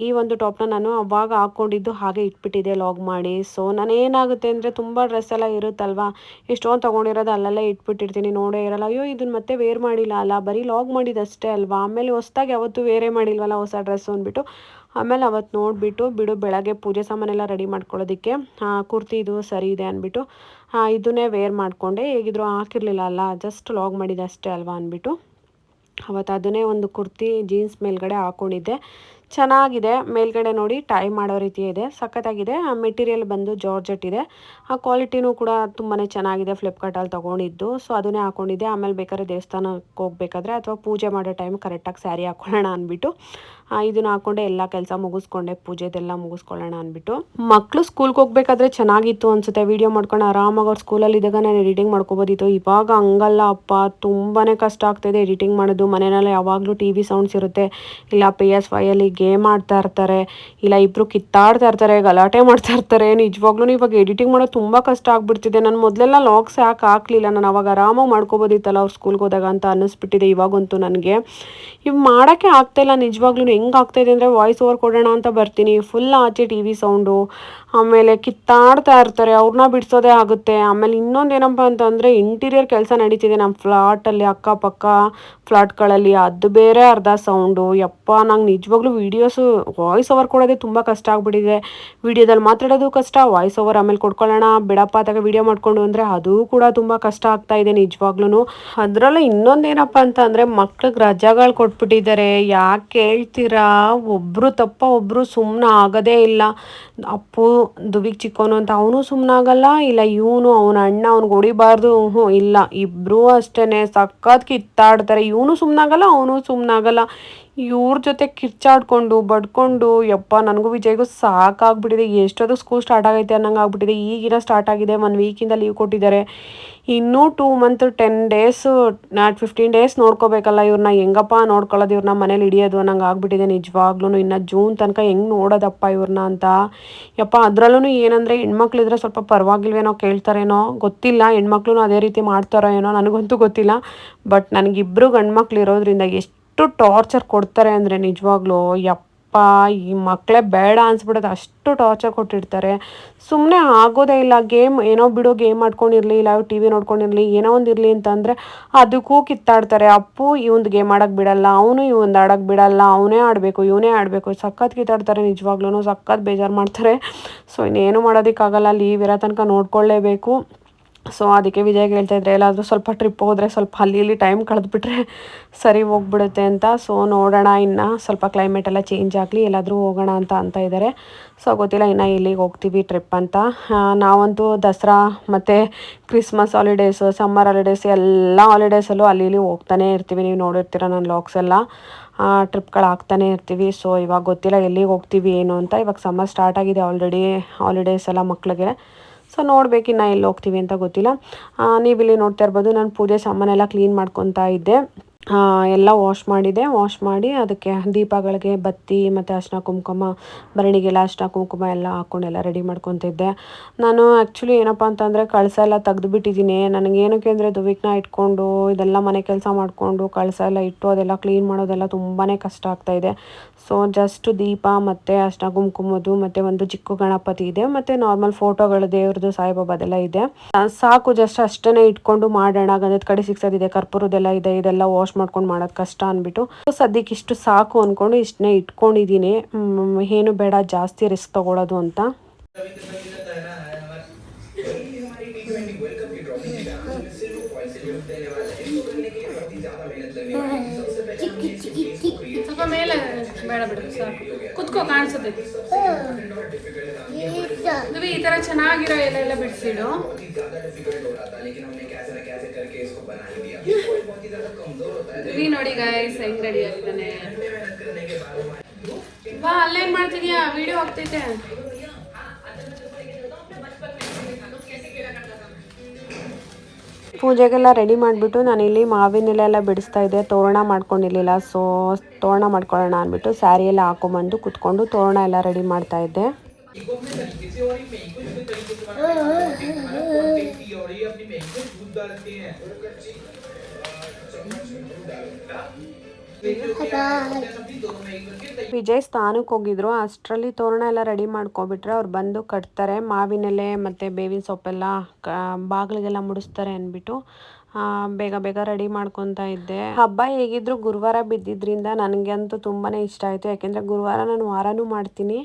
ಈ ಒಂದು ಟಾಪ್ನ ನಾನು ಅವಾಗ ಹಾಕ್ಕೊಂಡಿದ್ದು ಹಾಗೆ ಇಟ್ಬಿಟ್ಟಿದ್ದೆ ಲಾಗ್ ಮಾಡಿ. ಸೊ ನಾನೇನಾಗುತ್ತೆ ಅಂದರೆ ತುಂಬ ಡ್ರೆಸ್ ಎಲ್ಲ ಇರುತ್ತಲ್ವ, ಎಷ್ಟೊಂದು ತೊಗೊಂಡಿರೋದು ಅಲ್ಲಲ್ಲೇ ಇಟ್ಬಿಟ್ಟಿರ್ತೀನಿ, ನೋಡೇ ಇರಲ್ಲ. ಅಯ್ಯೋ ಇದನ್ನು ಮತ್ತೆ ವೇರ್ ಮಾಡಿಲ್ಲ ಅಲ್ಲ, ಬರೀ ಲಾಗ್ ಮಾಡಿದ್ದಷ್ಟೇ ಅಲ್ವಾ, ಆಮೇಲೆ ಹೊಸ್ದಾಗಿ ಯಾವತ್ತೂ ವೇರೇ ಮಾಡಿಲ್ವಲ್ಲ ಹೊಸ ಡ್ರೆಸ್ಸು ಅಂದ್ಬಿಟ್ಟು ಆಮೇಲೆ ಅವತ್ತು ನೋಡಿಬಿಟ್ಟು ಬಿಡು ಬೆಳಗ್ಗೆ ಪೂಜೆ ಸಾಮಾನೆಲ್ಲ ರೆಡಿ ಮಾಡ್ಕೊಳ್ಳೋದಕ್ಕೆ ಕುರ್ತಿ ಇದು ಸರಿ ಇದೆ ಅಂದ್ಬಿಟ್ಟು ಇದನ್ನೇ ವೇರ್ ಮಾಡಿಕೊಂಡೆ. ಹೇಗಿದ್ರು ಹಾಕಿರಲಿಲ್ಲ ಅಲ್ಲ, ಜಸ್ಟ್ ಲಾಗ್ ಮಾಡಿದೆ ಅಷ್ಟೇ ಅಲ್ವಾ ಅಂದ್ಬಿಟ್ಟು ಅವತ್ತು ಅದನ್ನೇ ಒಂದು ಕುರ್ತಿ ಜೀನ್ಸ್ ಮೇಲ್ಗಡೆ ಹಾಕ್ಕೊಂಡಿದ್ದೆ. ಚೆನ್ನಾಗಿದೆ, ಮೇಲ್ಗಡೆ ನೋಡಿ ಟೈ ಮಾಡೋ ರೀತಿ ಇದೆ, ಸಖತ್ತಾಗಿದೆ. ಮೆಟೀರಿಯಲ್ ಬಂದು ಜಾರ್ಜೆಟ್ ಇದೆ, ಆ ಕ್ವಾಲಿಟಿನೂ ಕೂಡ ತುಂಬಾ ಚೆನ್ನಾಗಿದೆ. ಫ್ಲಿಪ್ಕಾರ್ಟಲ್ಲಿ ತೊಗೊಂಡಿದ್ದು. ಸೊ ಅದನ್ನೇ ಹಾಕ್ಕೊಂಡಿದ್ದೆ. ಆಮೇಲೆ ಬೇಕಾದ್ರೆ ದೇವಸ್ಥಾನಕ್ಕೆ ಹೋಗ್ಬೇಕಾದ್ರೆ ಅಥವಾ ಪೂಜೆ ಮಾಡೋ ಟೈಮ್ ಕರೆಕ್ಟಾಗಿ ಸ್ಯಾರಿ ಹಾಕ್ಕೊಳ್ಳೋಣ ಅಂದ್ಬಿಟ್ಟು ಇದನ್ನು ಹಾಕ್ಕೊಂಡೆ ಎಲ್ಲ ಕೆಲಸ ಮುಗಿಸ್ಕೊಂಡೆ, ಪೂಜೆದೆಲ್ಲ ಮುಗಿಸ್ಕೊಳ್ಳೋಣ ಅಂದ್ಬಿಟ್ಟು. ಮಕ್ಕಳು ಸ್ಕೂಲ್ಗೆ ಹೋಗ್ಬೇಕಾದ್ರೆ ಚೆನ್ನಾಗಿತ್ತು ಅನಿಸುತ್ತೆ, ವೀಡಿಯೋ ಮಾಡ್ಕೊಂಡು ಆರಾಮಾಗಿ ಅವ್ರು ಸ್ಕೂಲಲ್ಲಿ ಇದ್ದಾಗ ನಾನು ಎಡಿಟಿಂಗ್ ಮಾಡ್ಕೊಬೋದಿತ್ತು. ಇವಾಗ ಹಂಗಲ್ಲ ಅಪ್ಪ, ತುಂಬಾ ಕಷ್ಟ ಆಗ್ತಾಯಿದೆ ಎಡಿಟಿಂಗ್ ಮಾಡೋದು. ಮನೆಯಲ್ಲ ಯಾವಾಗಲೂ ಟಿ ವಿ ಸೌಂಡ್ಸ್ ಇರುತ್ತೆ, ಇಲ್ಲ PS5 ಗೇಮ್ ಆಡ್ತಾ ಇರ್ತಾರೆ, ಇಲ್ಲ ಇಬ್ಬರು ಕಿತ್ತಾಡ್ತಾ ಇರ್ತಾರೆ, ಗಲಾಟೆ ಮಾಡ್ತಾ ಇರ್ತಾರೆ. ನಿಜವಾಗ್ಲೂ ಇವಾಗ ಎಡಿಟಿಂಗ್ ಮಾಡೋದು ತುಂಬ ಕಷ್ಟ ಆಗ್ಬಿಡ್ತಿದೆ. ನಾನು ಮೊದಲೆಲ್ಲ ಲಾಗ್ಸ್ ಯಾಕೆ ಹಾಕಲಿಲ್ಲ, ನಾನು ಅವಾಗ ಆರಾಮಾಗಿ ಮಾಡ್ಕೊಬೋದಿತ್ತಲ್ಲ ಅವ್ರು ಸ್ಕೂಲ್ಗೆ ಹೋದಾಗ ಅಂತ ಅನ್ನಿಸ್ಬಿಟ್ಟಿದೆ ಇವಾಗಂತೂ ನನಗೆ. ಇವು ಮಾಡೋಕ್ಕೆ ಆಗ್ತಾಯಿಲ್ಲ ನಿಜವಾಗ್ಲೂ. ಹೆಂಗೆ ಆಗ್ತಾಯಿದೆ ಅಂದರೆ ವಾಯ್ಸ್ ಓವರ್ ಕೊಡೋಣ ಅಂತ ಬರ್ತೀನಿ, ಫುಲ್ ಆಚೆ ಟಿ ವಿ ಸೌಂಡು, ಆಮೇಲೆ ಕಿತ್ತಾಡ್ತಾ ಇರ್ತಾರೆ, ಅವ್ರನ್ನ ಬಿಡಿಸೋದೇ ಆಗುತ್ತೆ. ಆಮೇಲೆ ಇನ್ನೊಂದು ಏನಪ್ಪ ಅಂತಂದರೆ ಇಂಟೀರಿಯರ್ ಕೆಲಸ ನಡೀತಿದೆ ನಮ್ಮ ಫ್ಲಾಟಲ್ಲಿ, ಅಕ್ಕಪಕ್ಕ ಫ್ಲಾಟ್ಗಳಲ್ಲಿ, ಅದು ಬೇರೆ ಅರ್ಧ ಸೌಂಡು. ಯಪ್ಪ ನಂಗೆ ನಿಜವಾಗ್ಲೂ ವೀಡಿಯೋಸು ವಾಯ್ಸ್ ಓವರ್ ಕೊಡೋದೇ ತುಂಬ ಕಷ್ಟ ಆಗ್ಬಿಟ್ಟಿದೆ. ವೀಡಿಯೋದಲ್ಲಿ ಮಾತಾಡೋದು ಕಷ್ಟ, ವಾಯ್ಸ್ ಓವರ್ ಆಮೇಲೆ ಕೊಡ್ಕೊಳ್ಳೋಣ ಬಿಡಪ್ಪ ತಗ ವೀಡಿಯೋ ಮಾಡಿಕೊಂಡು ಅಂದರೆ ಅದು ಕೂಡ ತುಂಬ ಕಷ್ಟ ಆಗ್ತಾಯಿದೆ ನಿಜವಾಗ್ಲೂ. ಅದರಲ್ಲೂ ಇನ್ನೊಂದೇನಪ್ಪ ಅಂತ ಅಂದರೆ ಮಕ್ಳಿಗೆ ರಜಾಗಳು ಕೊಟ್ಬಿಟ್ಟಿದ್ದಾರೆ. ಯಾಕೆ ಹೇಳ್ತೀರಾ, ಒಬ್ಬರು ತಪ್ಪ ಒಬ್ಬರು ಸುಮ್ಮನೆ ಆಗೋದೇ ಇಲ್ಲ. ಅಪ್ಪು ದುವಿಗೆ ಚಿಕ್ಕವನು ಅಂತ ಅವನು ಸುಮ್ಮನಾಗಲ್ಲ, ಇಲ್ಲ ಇವನು ಅವನ ಅಣ್ಣ ಅವ್ನಿಗೆ ಹೊಡಿಬಾರ್ದು ಇಲ್ಲ, ಇಬ್ಬರೂ ಅಷ್ಟೇ ಸಖತ್ ಕಿತ್ತಾಡ್ತಾರೆ. ಇವನು ಸುಮ್ಮನಾಗಲ್ಲ ಅವನು ಸುಮ್ಮನಾಗಲ್ಲ. ಇವ್ರ ಜೊತೆ ಕಿರ್ಚಾಡ್ಕೊಂಡು ಬಡ್ಕೊಂಡು ಯಪ್ಪ ನನಗೂ ವಿಜಯ್ಗೂ ಸಾಕಾಗ್ಬಿಟ್ಟಿದೆ. ಎಷ್ಟೊತ್ತು ಸ್ಕೂಲ್ ಸ್ಟಾರ್ಟ್ ಆಗೈತೆ ಅನ್ನಂಗೆ ಆಗ್ಬಿಟ್ಟಿದೆ. ಈಗಿನ ಸ್ಟಾರ್ಟ್ ಆಗಿದೆ, 1 ವೀಕಿಂದ ಲೀವ್ ಕೊಟ್ಟಿದ್ದಾರೆ. ಇನ್ನೂ 2 ಮಂತ್ 10 ಡೇಸು 15 ಡೇಸ್ ನೋಡ್ಕೋಬೇಕಲ್ಲ ಇವ್ರನ್ನ. ಹೆಂಗಪ್ಪ ನೋಡ್ಕೊಳ್ಳೋದು ಇವ್ರನ್ನ, ಮನೇಲಿ ಹಿಡಿಯೋದು ಅನ್ನಂಗೆ ಆಗ್ಬಿಟ್ಟಿದೆ ನಿಜವಾಗ್ಲೂ. ಇನ್ನು ಜೂನ್ ತನಕ ಹೆಂಗೆ ನೋಡೋದಪ್ಪ ಇವ್ರನ್ನ ಅಂತ. ಯಪ್ಪ ಅದರಲ್ಲೂ ಏನಂದರೆ ಹೆಣ್ಮಕ್ಳಿದ್ರೆ ಸ್ವಲ್ಪ ಪರವಾಗಿಲ್ವೇನೋ, ಕೇಳ್ತಾರೇನೋ ಗೊತ್ತಿಲ್ಲ, ಹೆಣ್ಮಕ್ಳು ಅದೇ ರೀತಿ ಮಾಡ್ತಾರೋ ಏನೋ ನನಗಂತೂ ಗೊತ್ತಿಲ್ಲ. ಬಟ್ ನನಗಿಬ್ಬರು ಗಂಡು ಮಕ್ಳು ಇರೋದ್ರಿಂದ ಎಷ್ಟು ಟಾರ್ಚರ್ ಕೊಡ್ತಾರೆ ಅಂದರೆ ನಿಜವಾಗ್ಲೂ ಯಪ್ಪ ಈ ಮಕ್ಕಳೇ ಬೇಡ ಅನ್ಸ್ಬಿಡೋದು, ಅಷ್ಟು ಟಾರ್ಚರ್ ಕೊಟ್ಟಿರ್ತಾರೆ. ಸುಮ್ಮನೆ ಆಗೋದೇ ಇಲ್ಲ. ಗೇಮ್ ಏನೋ ಬಿಡು, ಗೇಮ್ ಮಾಡ್ಕೊಂಡಿರಲಿ, ಇಲ್ಲ ಟಿ ವಿ ನೋಡ್ಕೊಂಡಿರಲಿ, ಏನೋ ಒಂದು ಇರಲಿ ಅಂತಂದರೆ ಅದಕ್ಕೂ ಕಿತ್ತಾಡ್ತಾರೆ. ಅಪ್ಪು ಇವಂದು ಗೇಮ್ ಆಡೋಕ್ಕೆ ಬಿಡಲ್ಲ, ಅವನು ಇವಂದು ಆಡೋಕ್ಕೆ ಬಿಡಲ್ಲ, ಅವನೇ ಆಡಬೇಕು ಇವನೇ ಆಡಬೇಕು, ಸಖತ್ ಕಿತ್ತಾಡ್ತಾರೆ ನಿಜವಾಗ್ಲೂ, ಸಖತ್ ಬೇಜಾರು ಮಾಡ್ತಾರೆ. ಸೊ ಇನ್ನೇನು ಮಾಡೋದಕ್ಕಾಗಲ್ಲ, ಲೀವ್ ಇರೋ ತನಕ ನೋಡ್ಕೊಳ್ಳೇಬೇಕು. ಸೊ ಅದಕ್ಕೆ ವಿಜಯ್ಗೆ ಹೇಳ್ತಾಯಿದ್ರೆ ಎಲ್ಲಾದರೂ ಸ್ವಲ್ಪ ಟ್ರಿಪ್ ಹೋದರೆ ಸ್ವಲ್ಪ ಅಲ್ಲಿ ಇಲ್ಲಿ ಟೈಮ್ ಕಳೆದ್ಬಿಟ್ರೆ ಸರಿ ಹೋಗ್ಬಿಡುತ್ತೆ ಅಂತ. ಸೊ ನೋಡೋಣ, ಇನ್ನು ಸ್ವಲ್ಪ ಕ್ಲೈಮೇಟೆಲ್ಲ ಚೇಂಜ್ ಆಗಲಿ ಎಲ್ಲಾದರೂ ಹೋಗೋಣ ಅಂತ ಇದ್ದಾರೆ. ಸೊ ಗೊತ್ತಿಲ್ಲ ಇನ್ನು ಎಲ್ಲಿಗೆ ಹೋಗ್ತೀವಿ ಟ್ರಿಪ್ ಅಂತ. ನಾವಂತೂ ದಸರಾ ಮತ್ತು ಕ್ರಿಸ್ಮಸ್ ಹಾಲಿಡೇಸು, ಸಮ್ಮರ್ ಹಾಲಿಡೇಸ್ ಎಲ್ಲ ಹಾಲಿಡೇಸಲ್ಲೂ ಅಲ್ಲಿ ಇಲ್ಲಿ ಹೋಗ್ತಾನೆ ಇರ್ತೀವಿ. ನೀವು ನೋಡಿರ್ತೀರ ನನ್ನ ಲಾಗ್ಸ್ ಎಲ್ಲ ಟ್ರಿಪ್ಗಳು ಹಾಕ್ತಾನೆ ಇರ್ತೀವಿ. ಸೊ ಇವಾಗ ಗೊತ್ತಿಲ್ಲ ಎಲ್ಲಿಗೆ ಹೋಗ್ತೀವಿ ಏನು ಅಂತ. ಇವಾಗ ಸಮ್ಮರ್ ಸ್ಟಾರ್ಟ್ ಆಗಿದೆ ಆಲ್ರೆಡಿ, ಹಾಲಿಡೇಸ್ ಎಲ್ಲ ಮಕ್ಕಳಿಗೆ. ಸೊ ನೋಡ್ಬೇಕಿನ್ನು ಎಲ್ಲಿ ಹೋಗ್ತೀವಿ ಅಂತ ಗೊತ್ತಿಲ್ಲ. ನೀವಿಲ್ಲಿ ನೋಡ್ತಾ ಇರ್ಬೋದು ನಾನು ಪೂಜೆ ಸಾಮಾನೆಲ್ಲ ಕ್ಲೀನ್ ಮಾಡ್ಕೊತಾ ಇದ್ದೆ. ಎಲ್ಲ ವಾಶ್ ಮಾಡಿದೆ. ವಾಶ್ ಮಾಡಿ ಅದಕ್ಕೆ ದೀಪಗಳಿಗೆ ಬತ್ತಿ ಮತ್ತು ಅರಿಶಿನ ಕುಂಕುಮ, ಭರಣಿಗೆಲ್ಲ ಅರಿಶಿನ ಕುಂಕುಮ ಎಲ್ಲ ಹಾಕ್ಕೊಂಡೆಲ್ಲ ರೆಡಿ ಮಾಡ್ಕೊತಿದ್ದೆ. ನಾನು ಆ್ಯಕ್ಚುಲಿ ಏನಪ್ಪ ಅಂತಂದರೆ ಕಳಸ ಎಲ್ಲ ತೆಗೆದುಬಿಟ್ಟಿದ್ದೀನಿ. ನನಗೇನಕ್ಕೆ ಅಂದರೆ ದುವಿಕ್ನ ಇಟ್ಕೊಂಡು ಇದೆಲ್ಲ ಮನೆ ಕೆಲಸ ಮಾಡಿಕೊಂಡು ಕಳಸ ಎಲ್ಲ ಇಟ್ಟು ಅದೆಲ್ಲ ಕ್ಲೀನ್ ಮಾಡೋದೆಲ್ಲ ತುಂಬಾ ಕಷ್ಟ ಆಗ್ತಾಯಿದೆ. ಸೊ ಜಸ್ಟ್ ದೀಪ ಮತ್ತು ಅರಿಶಿನ ಕುಂಕುಮದ್ದು ಮತ್ತು ಒಂದು ಚಿಕ್ಕ ಗಣಪತಿ ಇದೆ, ಮತ್ತು ನಾರ್ಮಲ್ ಫೋಟೋಗಳು ದೇವ್ರದ್ದು ಸಾಯಿಬಾಬಾದೆಲ್ಲ ಇದೆ. ಸಾಕು, ಜಸ್ಟ್ ಅಷ್ಟೇ ಇಟ್ಕೊಂಡು ಮಾಡೋಣ. ಗಂಧದ ಕಡೆ ಸಿಕ್ಸೋದಿದೆ, ಕರ್ಪೂರದೆಲ್ಲ ಇದೆ, ಇದೆಲ್ಲ ವಾಶ್ ಮಾಡ್ಕೊಂಡು ಮಾಡೋದು ಕಷ್ಟ ಅಂದ್ಬಿಟ್ಟು ಸದ್ಯಕ್ಕೆ ಇಷ್ಟು ಸಾಕು ಅಂದ್ಕೊಂಡು ಇಷ್ಟನ್ನೇ ಇಟ್ಕೊಂಡಿದ್ದೀನಿ. ಏನು ಬೇಡ ಜಾಸ್ತಿ ರಿಸ್ಕ್ ತೊಗೊಳೋದು ಅಂತ. ಸ್ವಲ್ಪ ಮೇಲೆ ಬೇಡ ಬಿಡು, ಸಾಕು ಕುತ್ಕೋ, ಕಾಣಿಸುತ್ತೆ. ಈ ತರ ಚೆನ್ನಾಗಿರೋ ಎಲ್ಲ ಬಿಡಿಸಿಡು. ನೋಡಿ ಗೈಸ್ ಹೆಂಗ್ ರೆಡಿ ಆಗಿದ್ದಾನೆ. ಬಾ, ಅಲ್ಲೇನ್ ಮಾಡ್ತಿದ್ಯಾ? ವಿಡಿಯೋ ಹೋಗ್ತೈತೆ. ಪೂಜೆಗೆಲ್ಲ ರೆಡಿ ಮಾಡಿಬಿಟ್ಟು ನಾನಿಲ್ಲಿ ಮಾವಿನೆಲ್ಲ ಬಿಡಿಸ್ತಾ ಇದ್ದೆ. ತೋರಣ ಮಾಡ್ಕೊಂಡಿರಲಿಲ್ಲ, ಸೊ ತೋರಣ ಮಾಡ್ಕೊಳ್ಳೋಣ ಅಂದ್ಬಿಟ್ಟು ಸ್ಯಾರಿ ಎಲ್ಲ ಹಾಕೊಂಬಂದು ಕುತ್ಕೊಂಡು ತೋರಣ ಎಲ್ಲ ರೆಡಿ ಮಾಡ್ತಾ ಇದ್ದೆ. ವಿಜಯ್ ಸ್ಥಾನಕ್ಕೆ ಹೋಗಿದ್ರು, ಅಷ್ಟರಲ್ಲಿ ತೋರಣ ಎಲ್ಲ ರೆಡಿ ಮಾಡ್ಕೊಬಿಟ್ರೆ ಅವ್ರು ಬಂದು ಕಟ್ತಾರೆ. ಮಾವಿನೆಲೆ ಮತ್ತು ಬೇವಿನ ಸೊಪ್ಪೆಲ್ಲ ಬಾಗಿಲಿಗೆಲ್ಲ ಮುಡಿಸ್ತಾರೆ ಅಂದ್ಬಿಟ್ಟು ಬೇಗ ಬೇಗ ರೆಡಿ ಮಾಡ್ಕೊತಾ ಇದ್ದೆ. ಹಬ್ಬ ಹೇಗಿದ್ರು ಗುರುವಾರ ಬಿದ್ದಿದ್ರಿಂದ ನನಗಂತೂ ತುಂಬಾ ಇಷ್ಟ ಆಯಿತು. ಯಾಕೆಂದರೆ ಗುರುವಾರ ನಾನು ವಾರನೂ ಮಾಡ್ತೀನಿ.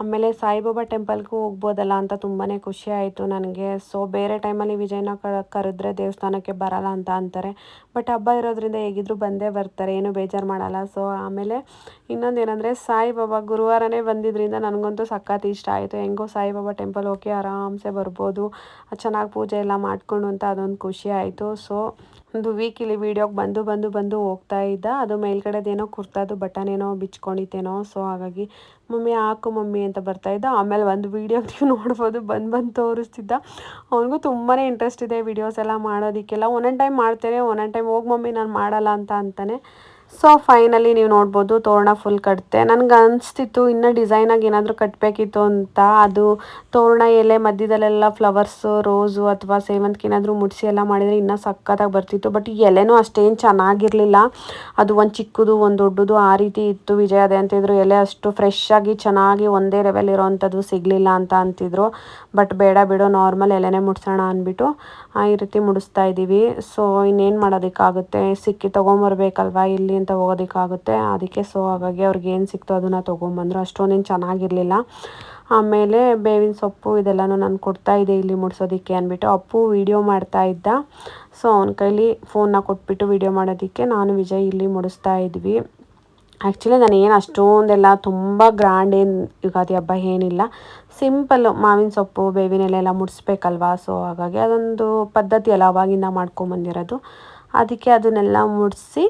ಆಮೇಲೆ ಸಾಯಿಬಾಬಾ ಟೆಂಪಲ್ಗೂ ಹೋಗ್ಬೋದಲ್ಲ ಅಂತ ತುಂಬಾ ಖುಷಿ ಆಯಿತು ನನಗೆ. ಸೊ ಬೇರೆ ಟೈಮಲ್ಲಿ ವಿಜಯನ ಕರೆದ್ರೆ ದೇವಸ್ಥಾನಕ್ಕೆ ಬರಲ್ಲ ಅಂತ ಅಂತಾರೆ, ಬಟ್ ಹಬ್ಬ ಇರೋದ್ರಿಂದ ಹೇಗಿದ್ರು ಬಂದೇ ಬರ್ತಾರೆ, ಏನು ಬೇಜಾರು ಮಾಡಲ್ಲ. ಸೊ ಆಮೇಲೆ ಇನ್ನೊಂದೇನೆಂದರೆ ಸಾಯಿಬಾಬಾ ಗುರುವಾರನೇ ಬಂದಿದ್ದರಿಂದ ನನಗಂತೂ ಸಖತ್ ಇಷ್ಟ ಆಯಿತು. ಹೆಂಗೋ ಸಾಯಿಬಾಬಾ ಟೆಂಪಲ್ ಹೋಗಿ ಆರಾಮ್ಸೆ ಬರ್ಬೋದು, ಚೆನ್ನಾಗಿ ಪೂಜೆ ಎಲ್ಲ ಮಾಡಿಕೊಂಡು ಅಂತ ಅದೊಂದು ಖುಷಿ ಆಯಿತು. ಸೊ ಒಂದು ವೀಕಿಲಿ ವೀಡಿಯೋಗೆ ಬಂದು ಹೋಗ್ತಾ ಇದ್ದ. ಅದು ಮೇಲ್ಗಡೆದೇನೋ ಕುರ್ತಾದು ಬಟನ್ ಏನೋ ಬಿಚ್ಕೊಂಡಿತ್ತೇನೋ, ಸೊ ಹಾಗಾಗಿ ಮಮ್ಮಿ ಹಾಕು ಮಮ್ಮಿ ಅಂತ ಬರ್ತಾಯಿದ್ದ. ಆಮೇಲೆ ಒಂದು ವೀಡಿಯೋಗೆ ನೀವು ನೋಡ್ಬೋದು ಬಂದು ತೋರಿಸ್ತಿದ್ದ. ಅವನಿಗೂ ತುಂಬಾ ಇಂಟ್ರೆಸ್ಟ್ ಇದೆ ವೀಡಿಯೋಸ್ ಎಲ್ಲ ಮಾಡೋದಕ್ಕೆಲ್ಲ. ಒಂದೊಂದು ಟೈಮ್ ಮಾಡ್ತೇನೆ, ಒಂದೊಂದು ಟೈಮ್ ಹೋಗಿ ಮಮ್ಮಿ ನಾನು ಮಾಡಲ್ಲ ಅಂತ ಅಂತಾನೆ. ಸೊ ಫೈನಲಿ ನೀವು ನೋಡ್ಬೋದು ತೋರಣ ಫುಲ್ ಕಟ್ತೆ. ನನಗೆ ಅನಿಸ್ತಿತ್ತು ಇನ್ನೂ ಡಿಸೈನಾಗಿ ಏನಾದರೂ ಕಟ್ಟಬೇಕಿತ್ತು ಅಂತ. ಅದು ತೋರಣ ಎಲೆ ಮಧ್ಯದಲ್ಲೆಲ್ಲ ಫ್ಲವರ್ಸು, ರೋಸು ಅಥವಾ ಸೇವಂತಿಗೆ ಏನಾದರೂ ಮುಡಿಸಿ ಎಲ್ಲ ಮಾಡಿದರೆ ಇನ್ನೂ ಸಖತ್ತಾಗಿ ಬರ್ತಿತ್ತು. ಬಟ್ ಈ ಎಲೆನೂ ಅಷ್ಟೇನು ಚೆನ್ನಾಗಿರಲಿಲ್ಲ. ಅದು ಒಂದು ಚಿಕ್ಕದು ಒಂದು ದೊಡ್ಡದು ಆ ರೀತಿ ಇತ್ತು. ವಿಜಯ್ ಅದೇ ಅಂತಿದ್ರು, ಎಲೆ ಅಷ್ಟು ಫ್ರೆಶ್ ಆಗಿ ಚೆನ್ನಾಗಿ ಒಂದೇ ಲೆವೆಲ್ ಇರೋವಂಥದ್ದು ಸಿಗಲಿಲ್ಲ ಅಂತ ಅಂತಿದ್ರು. ಬಟ್ ಬೇಡ ಬಿಡು, ನಾರ್ಮಲ್ ಎಲೆನೇ ಮುಡ್ಸೋಣ ಅಂದ್ಬಿಟ್ಟು ಈ ರೀತಿ ಮುಡಿಸ್ತಾ ಇದ್ದೀವಿ. ಸೊ ಇನ್ನೇನು ಮಾಡೋದಕ್ಕಾಗುತ್ತೆ, ಸಿಕ್ಕಿ ತೊಗೊಂಬರ್ಬೇಕಲ್ವ, ಇಲ್ಲಿ ಅಂತ ಹೋಗೋದಕ್ಕಾಗುತ್ತೆ. ಅದಕ್ಕೆ ಸೊ ಹಾಗಾಗಿ ಅವ್ರಿಗೆ ಏನು ಸಿಕ್ತೋ ಅದನ್ನು ತೊಗೊಂಬಂದರು. ಅಷ್ಟೊಂದೇನು ಚೆನ್ನಾಗಿರಲಿಲ್ಲ. ಆಮೇಲೆ ಬೇವಿನ ಸೊಪ್ಪು ಇದೆಲ್ಲನೂ ನಾನು ಕೊಡ್ತಾಯಿದ್ದೆ ಇಲ್ಲಿ ಮುಡ್ಸೋದಕ್ಕೆ ಅಂದ್ಬಿಟ್ಟು. ಅಪ್ಪು ವೀಡಿಯೋ ಮಾಡ್ತಾ ಇದ್ದ. ಸೊ ಅವನ ಕೈಲಿ ಫೋನ್ನ ಕೊಟ್ಬಿಟ್ಟು ವೀಡಿಯೋ ಮಾಡೋದಕ್ಕೆ ನಾನು ವಿಜಯ್ ಇಲ್ಲಿ ಮುಡಿಸ್ತಾ ಇದ್ವಿ. ಆ್ಯಕ್ಚುಲಿ ನಾನು ಏನು ಅಷ್ಟೊಂದೆಲ್ಲ ತುಂಬ ಗ್ರ್ಯಾಂಡ್ ಏನು ಯುಗಾದಿ ಹಬ್ಬ ಏನಿಲ್ಲ, ಸಿಂಪಲ್ಲು ಮಾವಿನ ಸೊಪ್ಪು ಬೇವಿನ ಎಲೆ ಎಲ್ಲ ಮುಡಿಸ್ಬೇಕಲ್ವ. ಸೊ ಹಾಗಾಗಿ ಅದೊಂದು ಪದ್ಧತಿ ಅಲ್ಲ, ಅವಾಗಿಂದ ಮಾಡ್ಕೊಂಬಂದಿರೋದು. ಅದಕ್ಕೆ ಅದನ್ನೆಲ್ಲ ಮುಡಿಸಿ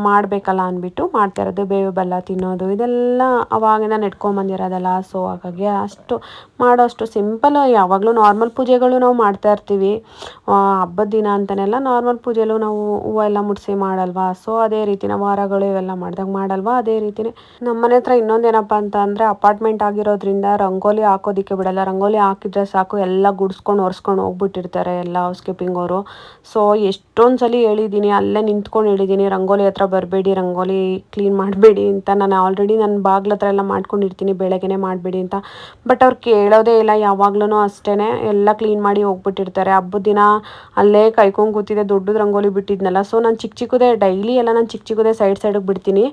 ಮಾಡಬೇಕಲ್ಲ ಅಂದ್ಬಿಟ್ಟು ಮಾಡ್ತಾ ಇರೋದು. ಬೇವು ಬೆಲ್ಲ ತಿನ್ನೋದು ಇದೆಲ್ಲ ಅವಾಗಿಂದ ನೆಟ್ಕೊಂಬಂದಿರೋದಲ್ಲ. ಸೊ ಹಾಗಾಗಿ ಅಷ್ಟು ಮಾಡೋಷ್ಟು ಸಿಂಪಲ್. ಯಾವಾಗಲೂ ನಾರ್ಮಲ್ ಪೂಜೆಗಳು ನಾವು ಮಾಡ್ತಾ ಇರ್ತೀವಿ, ಹಬ್ಬದ ದಿನ ಅಂತನೆಲ್ಲ ನಾರ್ಮಲ್ ಪೂಜೆಯಲ್ಲೂ ನಾವು ಹೂವು ಎಲ್ಲ ಮುಡಿಸಿ ಮಾಡಲ್ವಾ. ಸೊ ಅದೇ ರೀತಿ ನಾವು ವಾರಗಳು ಇವೆಲ್ಲ ಮಾಡಿದಾಗ ಮಾಡಲ್ವಾ, ಅದೇ ರೀತಿಯೇ ನಮ್ಮ ಮನೆ ಹತ್ರ ಇನ್ನೊಂದೇನಪ್ಪ ಅಂತ ಅಂದರೆ ಅಪಾರ್ಟ್ಮೆಂಟ್ ಆಗಿರೋದ್ರಿಂದ ರಂಗೋಲಿ ಹಾಕೋದಕ್ಕೆ ಬಿಡಲ್ಲ. ರಂಗೋಲಿ ಹಾಕಿದ್ರೆ ಸಾಕು ಎಲ್ಲ ಗುಡಿಸ್ಕೊಂಡು ಒರೆಸ್ಕೊಂಡು ಹೋಗ್ಬಿಟ್ಟಿರ್ತಾರೆ ಎಲ್ಲ ಹೌಸ್ ಕೀಪಿಂಗ್ ಅವರು. ಸೊ ಎಷ್ಟೊಂದು ಸಲ ಹೇಳಿದ್ದೀನಿ, ಅಲ್ಲೇ ನಿಂತ್ಕೊಂಡು ಹೇಳಿದ್ದೀನಿ ರಂಗೋಲಿ ಹತ್ರ ಬರಬೇಡಿ, ರಂಗೋಲಿ ಕ್ಲೀನ್ ಮಾಡಬೇಡಿ ಅಂತ. ನಾನು ಆಲ್ರೆಡಿ ನನ್ನ ಬಾಗ್ಲ ಹತ್ರ ಎಲ್ಲ ಮಾಡ್ಕೊಂಡಿರ್ತೀನಿ, ಬೆಳಗ್ಗೆನೇ ಮಾಡಬೇಡಿ ಅಂತ. ಬಟ್ ಅವ್ರು ಕೇಳೋದೇ ಇಲ್ಲ. ಯಾವಾಗ್ಲೂ ಅಷ್ಟೇ ಎಲ್ಲ ಕ್ಲೀನ್ ಮಾಡಿ ಹೋಗ್ಬಿಟ್ಟಿರ್ತಾರೆ. ಹಬ್ಬದ ದಿನ ಅಲ್ಲೇ ಕೈಕೊಂಡು ಕೂತಿದ್ದೆ, ದೊಡ್ಡದು ರಂಗೋಲಿ ಬಿಟ್ಟಿದ್ನಲ್ಲ. ಸೊ ನಾನು ಚಿಕ್ಕದೇ ಡೈಲಿ ಎಲ್ಲ ನಾನು ಚಿಕ್ಕದೇ ಸೈಡಿಗೆ ಬಿಡ್ತೀನಿ.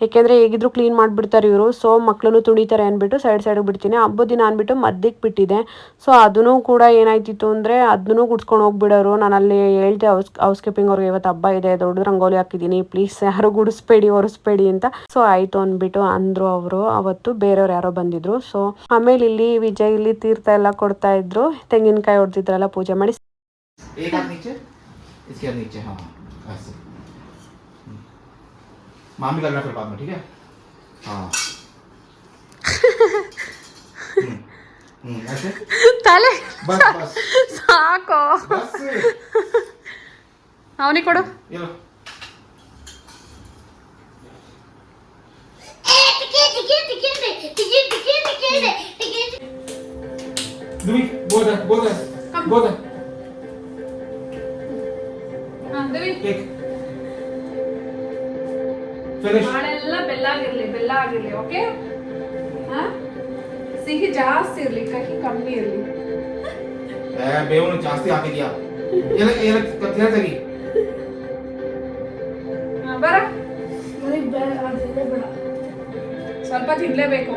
ಏಕೆಂದರೆ ಹೇಗಿದ್ರು ಕ್ಲೀನ್ ಮಾಡಿಬಿಡ್ತಾರೆ ಇವರು. ಸೊ ಮಕ್ಕಳು ತುಳಿತಾರೆ ಅಂದ್ಬಿಟ್ಟು ಸೈಡಿಗೆ ಬಿಡ್ತೀನಿ. ಹಬ್ಬದ ದಿನ ಅಂದ್ಬಿಟ್ಟು ಮಧ್ಯಕ್ಕೆ ಬಿಟ್ಟಿದ್ದೆ. ಸೊ ಅದನ್ನು ಕೂಡ ಏನಾಯ್ತಿತ್ತು ಅಂದರೆ ಅದನ್ನೂ ಗುಡ್ಸ್ಕೊಂಡು ಹೋಗ್ಬಿಡೋರು. ನಾನು ಅಲ್ಲಿ ಹೇಳ್ದೆ ಹೌಸ್ ಕೀಪಿಂಗ್ ಅವ್ರಿಗೆ, ಇವತ್ತು ಹಬ್ಬ ಇದೆ, ದೊಡ್ಡ ರಂಗೋಲಿ ಹಾಕಿದ್ದೀನಿ, ಪ್ಲೀಸ್ ಯಾರು ಗುಡಿಸ್ಬೇಡಿ ಒರೆಸ್ಬೇಡಿ ಅಂತ. ಸೊ ಆಯಿತು ಅಂದ್ಬಿಟ್ಟು ಅಂದರು ಅವರು. ಅವತ್ತು ಬೇರೆಯವ್ರು ಯಾರೋ ಬಂದಿದ್ರು. ಸೊ ಆಮೇಲೆ ಇಲ್ಲಿ ವಿಜಯ್ ಇಲ್ಲಿ ತೀರ್ಥ ಎಲ್ಲ ಕೊಡ್ತಾ ಇದ್ರು, ತೆಂಗಿನಕಾಯಿ ಹೊಡೆದಿದ್ರಲ್ಲ ಪೂಜೆ ಮಾಡಿ. मामी करना फिर बाद में, ठीक है? हाँ ऐसे ತಲೆ बस बस ಸಾಕು. बस ಅವನಿಗೆ ಕೊಡು. ये लो Dwi, go there, go there, go there. Devi Take. Finish. ಬಾಳೆಲ್ಲ ಬೆಲ್ಲ ಆಗಿರ್ಲಿ ಓಕೆ ಸಿಹಿ ಜಾಸ್ತಿ ಇರ್ಲಿ ಕಹಿ ಕಮ್ಮಿ ಇರ್ಲಿ ಬೇವನು ಜಾಸ್ತಿ ಹಾಕಿದ್ಯಾ ಎಲ್ಲ ತೆಗಿ ಬರ ಸ್ವಲ್ಪ ತಿನ್ಲೇಬೇಕು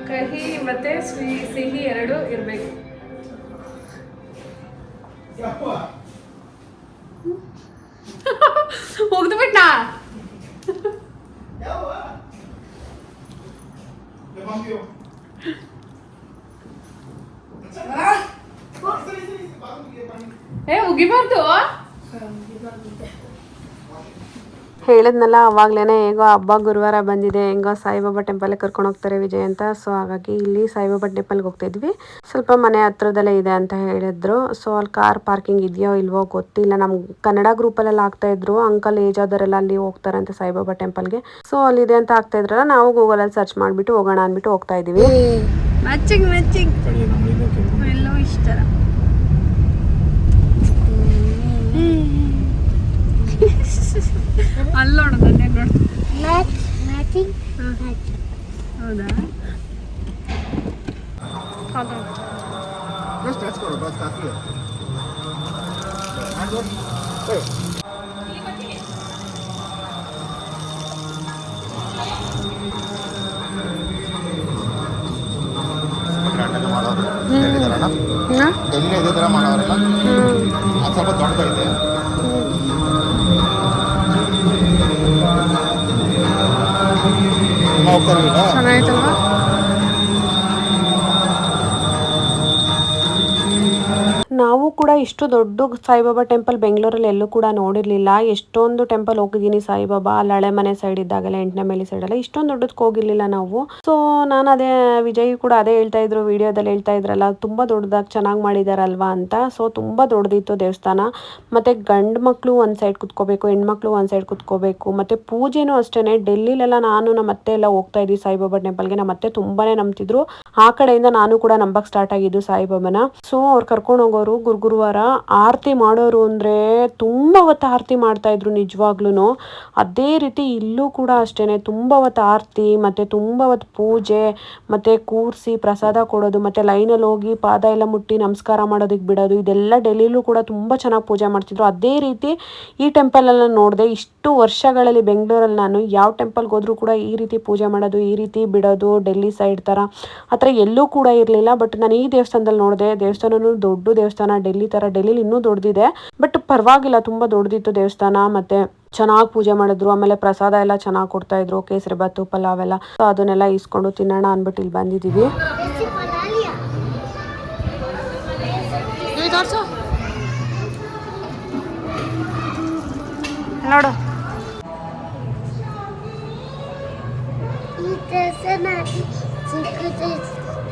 ಕಹಿ ಮತ್ತೆ ಸಿಹಿ ಎರಡು ಇರಬೇಕು ಹೋಗ್ದು ಬಿಟ್ನಾ ಉಗಿಬಾರ್ದು ಹೇಳಿದ್ನಲ್ಲ ಅವಾಗ್ಲೇ ಹೇಗೋ ಹಬ್ಬ ಗುರುವಾರ ಬಂದಿದೆ, ಹೆಂಗೋ ಸಾಯಿಬಾಬಾ ಟೆಂಪಲ್ಗೆ ಕರ್ಕೊಂಡು ಹೋಗ್ತಾರೆ ವಿಜಯ್ ಅಂತ. ಸೊ ಹಾಗಾಗಿ ಇಲ್ಲಿ ಸಾಯಿಬಾಬಾ ಟೆಂಪಲ್ಗೆ ಹೋಗ್ತಾ ಇದ್ವಿ. ಸ್ವಲ್ಪ ಮನೆ ಹತ್ರದಲ್ಲೇ ಇದೆ ಅಂತ ಹೇಳಿದ್ರು. ಸೊ ಅಲ್ಲಿ ಕಾರ್ ಪಾರ್ಕಿಂಗ್ ಇದೆಯೋ ಇಲ್ವೋ ಗೊತ್ತಿಲ್ಲ. ನಮ್ಮ ಕನ್ನಡ ಗ್ರೂಪಲ್ಲೆಲ್ಲ ಆಗ್ತಾ ಇದ್ರು, ಅಂಕಲ್ ಏಜ್ ಆದವರೆಲ್ಲ ಅಲ್ಲಿ ಹೋಗ್ತಾರಂತೆ ಸಾಯಿಬಾಬಾ ಟೆಂಪಲ್ಗೆ. ಸೊ ಅಲ್ಲಿದೆ ಅಂತ ಆಗ್ತಾ ಇದ್ರಲ್ಲ, ನಾವು ಗೂಗಲಲ್ಲಿ ಸರ್ಚ್ ಮಾಡಿಬಿಟ್ಟು ಹೋಗೋಣ ಅಂದ್ಬಿಟ್ಟು ಹೋಗ್ತಾ ಇದೀವಿ. ಮ್ಯಾಚಿಂಗ್ ಎಲ್ಲೋ ಇಷ್ಟ ಅಲ್ಲಿ ನೋಡು ನನ್ನ ನೋಡು ಹೌದಾ ಎಲ್ಲಿ ಇದೇ ಥರ ಮಾಡೋರಲ್ಲ ಅದು ಸ್ವಲ್ಪ ದೊಡ್ಡದಾಗಿದೆ. ಚೆನ್ನಾಗಿತ್ತಲ್ವಾ? ನಾವು ಕೂಡ ಇಷ್ಟು ದೊಡ್ಡ ಸಾಯಿಬಾಬಾ ಟೆಂಪಲ್ ಬೆಂಗಳೂರಲ್ಲಿ ಎಲ್ಲೂ ಕೂಡ ನೋಡಿರಲಿಲ್ಲ. ಎಷ್ಟೊಂದು ಟೆಂಪಲ್ ಹೋಗಿದ್ದೀನಿ ಸಾಯಿಬಾಬಾ, ಅಲ್ಲಿ ಹಳೆ ಮನೆ ಸೈಡ್ ಇದ್ದಾಗಲ್ಲ, 8ನೇ ಮೈಲಿ ಸೈಡಲ್ಲ ಇಷ್ಟೊಂದು ದೊಡ್ಡದಕ್ಕೆ ಹೋಗಿರ್ಲಿಲ್ಲ ನಾವು. ಸೊ ನಾನು ಅದೇ ವಿಜಯ್ ಕೂಡ ಅದೇ ಹೇಳ್ತಾ ಇದ್ರು, ವಿಡಿಯೋದಲ್ಲಿ ಹೇಳ್ತಾ ಇದ್ರಲ್ಲ ತುಂಬ ದೊಡ್ಡದಾಗಿ ಚೆನ್ನಾಗಿ ಮಾಡಿದಾರಲ್ವಾ ಅಂತ. ಸೊ ತುಂಬ ದೊಡ್ಡದಿತ್ತು ದೇವಸ್ಥಾನ. ಮತ್ತು ಗಂಡು ಮಕ್ಕಳು ಒಂದು ಸೈಡ್ ಕುತ್ಕೋಬೇಕು, ಹೆಣ್ಮಕ್ಳು ಒಂದು ಸೈಡ್ ಕುತ್ಕೋಬೇಕು. ಮತ್ತು ಪೂಜೆನೂ ಅಷ್ಟೇ. ಡೆಲ್ಲಿಲೆಲ್ಲ ನಾನು ನಮ್ಮ ಅತ್ತೆ ಎಲ್ಲ ಹೋಗ್ತಾ ಇದ್ವಿ ಸಾಯಿಬಾಬಾ ಟೆಂಪಲ್ಗೆ. ನಮ್ಮ ಅತ್ತೆ ತುಂಬಾ ನಂಬ್ತಿದ್ರು. ಆ ಕಡೆಯಿಂದ ನಾನು ಕೂಡ ನಂಬಕ್ಕೆ ಸ್ಟಾರ್ಟ್ ಆಗಿದ್ದು ಸಾಯಿಬಾಬಾನ. ಸೊ ಅವ್ರು ಕರ್ಕೊಂಡು ಹೋಗೋರು ಗುರುವಾರ ಆರತಿ ಮಾಡೋರು ಅಂದರೆ ತುಂಬ ಹೊತ್ತು ಆರತಿ ಮಾಡ್ತಾ ಇದ್ರು ನಿಜವಾಗ್ಲೂ. ಅದೇ ರೀತಿ ಇಲ್ಲೂ ಕೂಡ ಅಷ್ಟೇ, ತುಂಬ ಹೊತ್ತು ಆರತಿ ಮತ್ತು ತುಂಬ ಹೊತ್ತು ಪೂಜೆ ಮತ್ತು ಕೂರಿಸಿ ಪ್ರಸಾದ ಕೊಡೋದು ಮತ್ತು ಲೈನಲ್ಲಿ ಹೋಗಿ ಪಾದ ಎಲ್ಲ ಮುಟ್ಟಿ ನಮಸ್ಕಾರ ಮಾಡೋದಕ್ಕೆ ಬಿಡೋದು, ಇದೆಲ್ಲ ಡೆಲ್ಲಿಲೂ ಕೂಡ ತುಂಬ ಚೆನ್ನಾಗಿ ಪೂಜೆ ಮಾಡ್ತಿದ್ರು. ಅದೇ ರೀತಿ ಈ ಟೆಂಪಲೆಲ್ಲ ನೋಡಿದೆ. ಇಷ್ಟು ವರ್ಷಗಳಲ್ಲಿ ಬೆಂಗಳೂರಲ್ಲಿ ನಾನು ಯಾವ ಟೆಂಪಲ್ಗೆ ಹೋದ್ರೂ ಕೂಡ ಈ ರೀತಿ ಪೂಜೆ ಮಾಡೋದು, ಈ ರೀತಿ ಬಿಡೋದು ಡೆಲ್ಲಿ ಸೈಡ್ ಥರ ಆ ಥರ ಎಲ್ಲೂ ಕೂಡ ಇರಲಿಲ್ಲ. ಬಟ್ ನಾನು ಈ ದೇವಸ್ಥಾನದಲ್ಲಿ ನೋಡಿದೆ. ದೇವಸ್ಥಾನನೂ ದೊಡ್ಡ ದೇವಸ್ಥಾನ, ಡೆಲ್ಲಿ ಥರ. ಡೆಲ್ಲಿಲಿ ಇನ್ನೂ ದೊಡ್ಡದಿದೆ, ಬಟ್ ಪರವಾಗಿಲ್ಲ, ತುಂಬ ದೊಡ್ಡದಿತ್ತು ದೇವಸ್ಥಾನ. ಮತ್ತು ಚೆನ್ನಾಗಿ ಪೂಜೆ ಮಾಡಿದ್ರು. ಆಮೇಲೆ ಪ್ರಸಾದ ಎಲ್ಲ ಚೆನ್ನಾಗಿ ಕೊಡ್ತಾ ಇದ್ರು, ಕೇಸರಿ ಬಾತು ಪಲಾವ್ ಎಲ್ಲ. ಸೊ ಅದನ್ನೆಲ್ಲ ಇಸ್ಕೊಂಡು ತಿನ್ನೋಣ ಅಂದ್ಬಿಟ್ಟು ಇಲ್ಲಿ ಬಂದಿದ್ದೀವಿ. ನೋಡು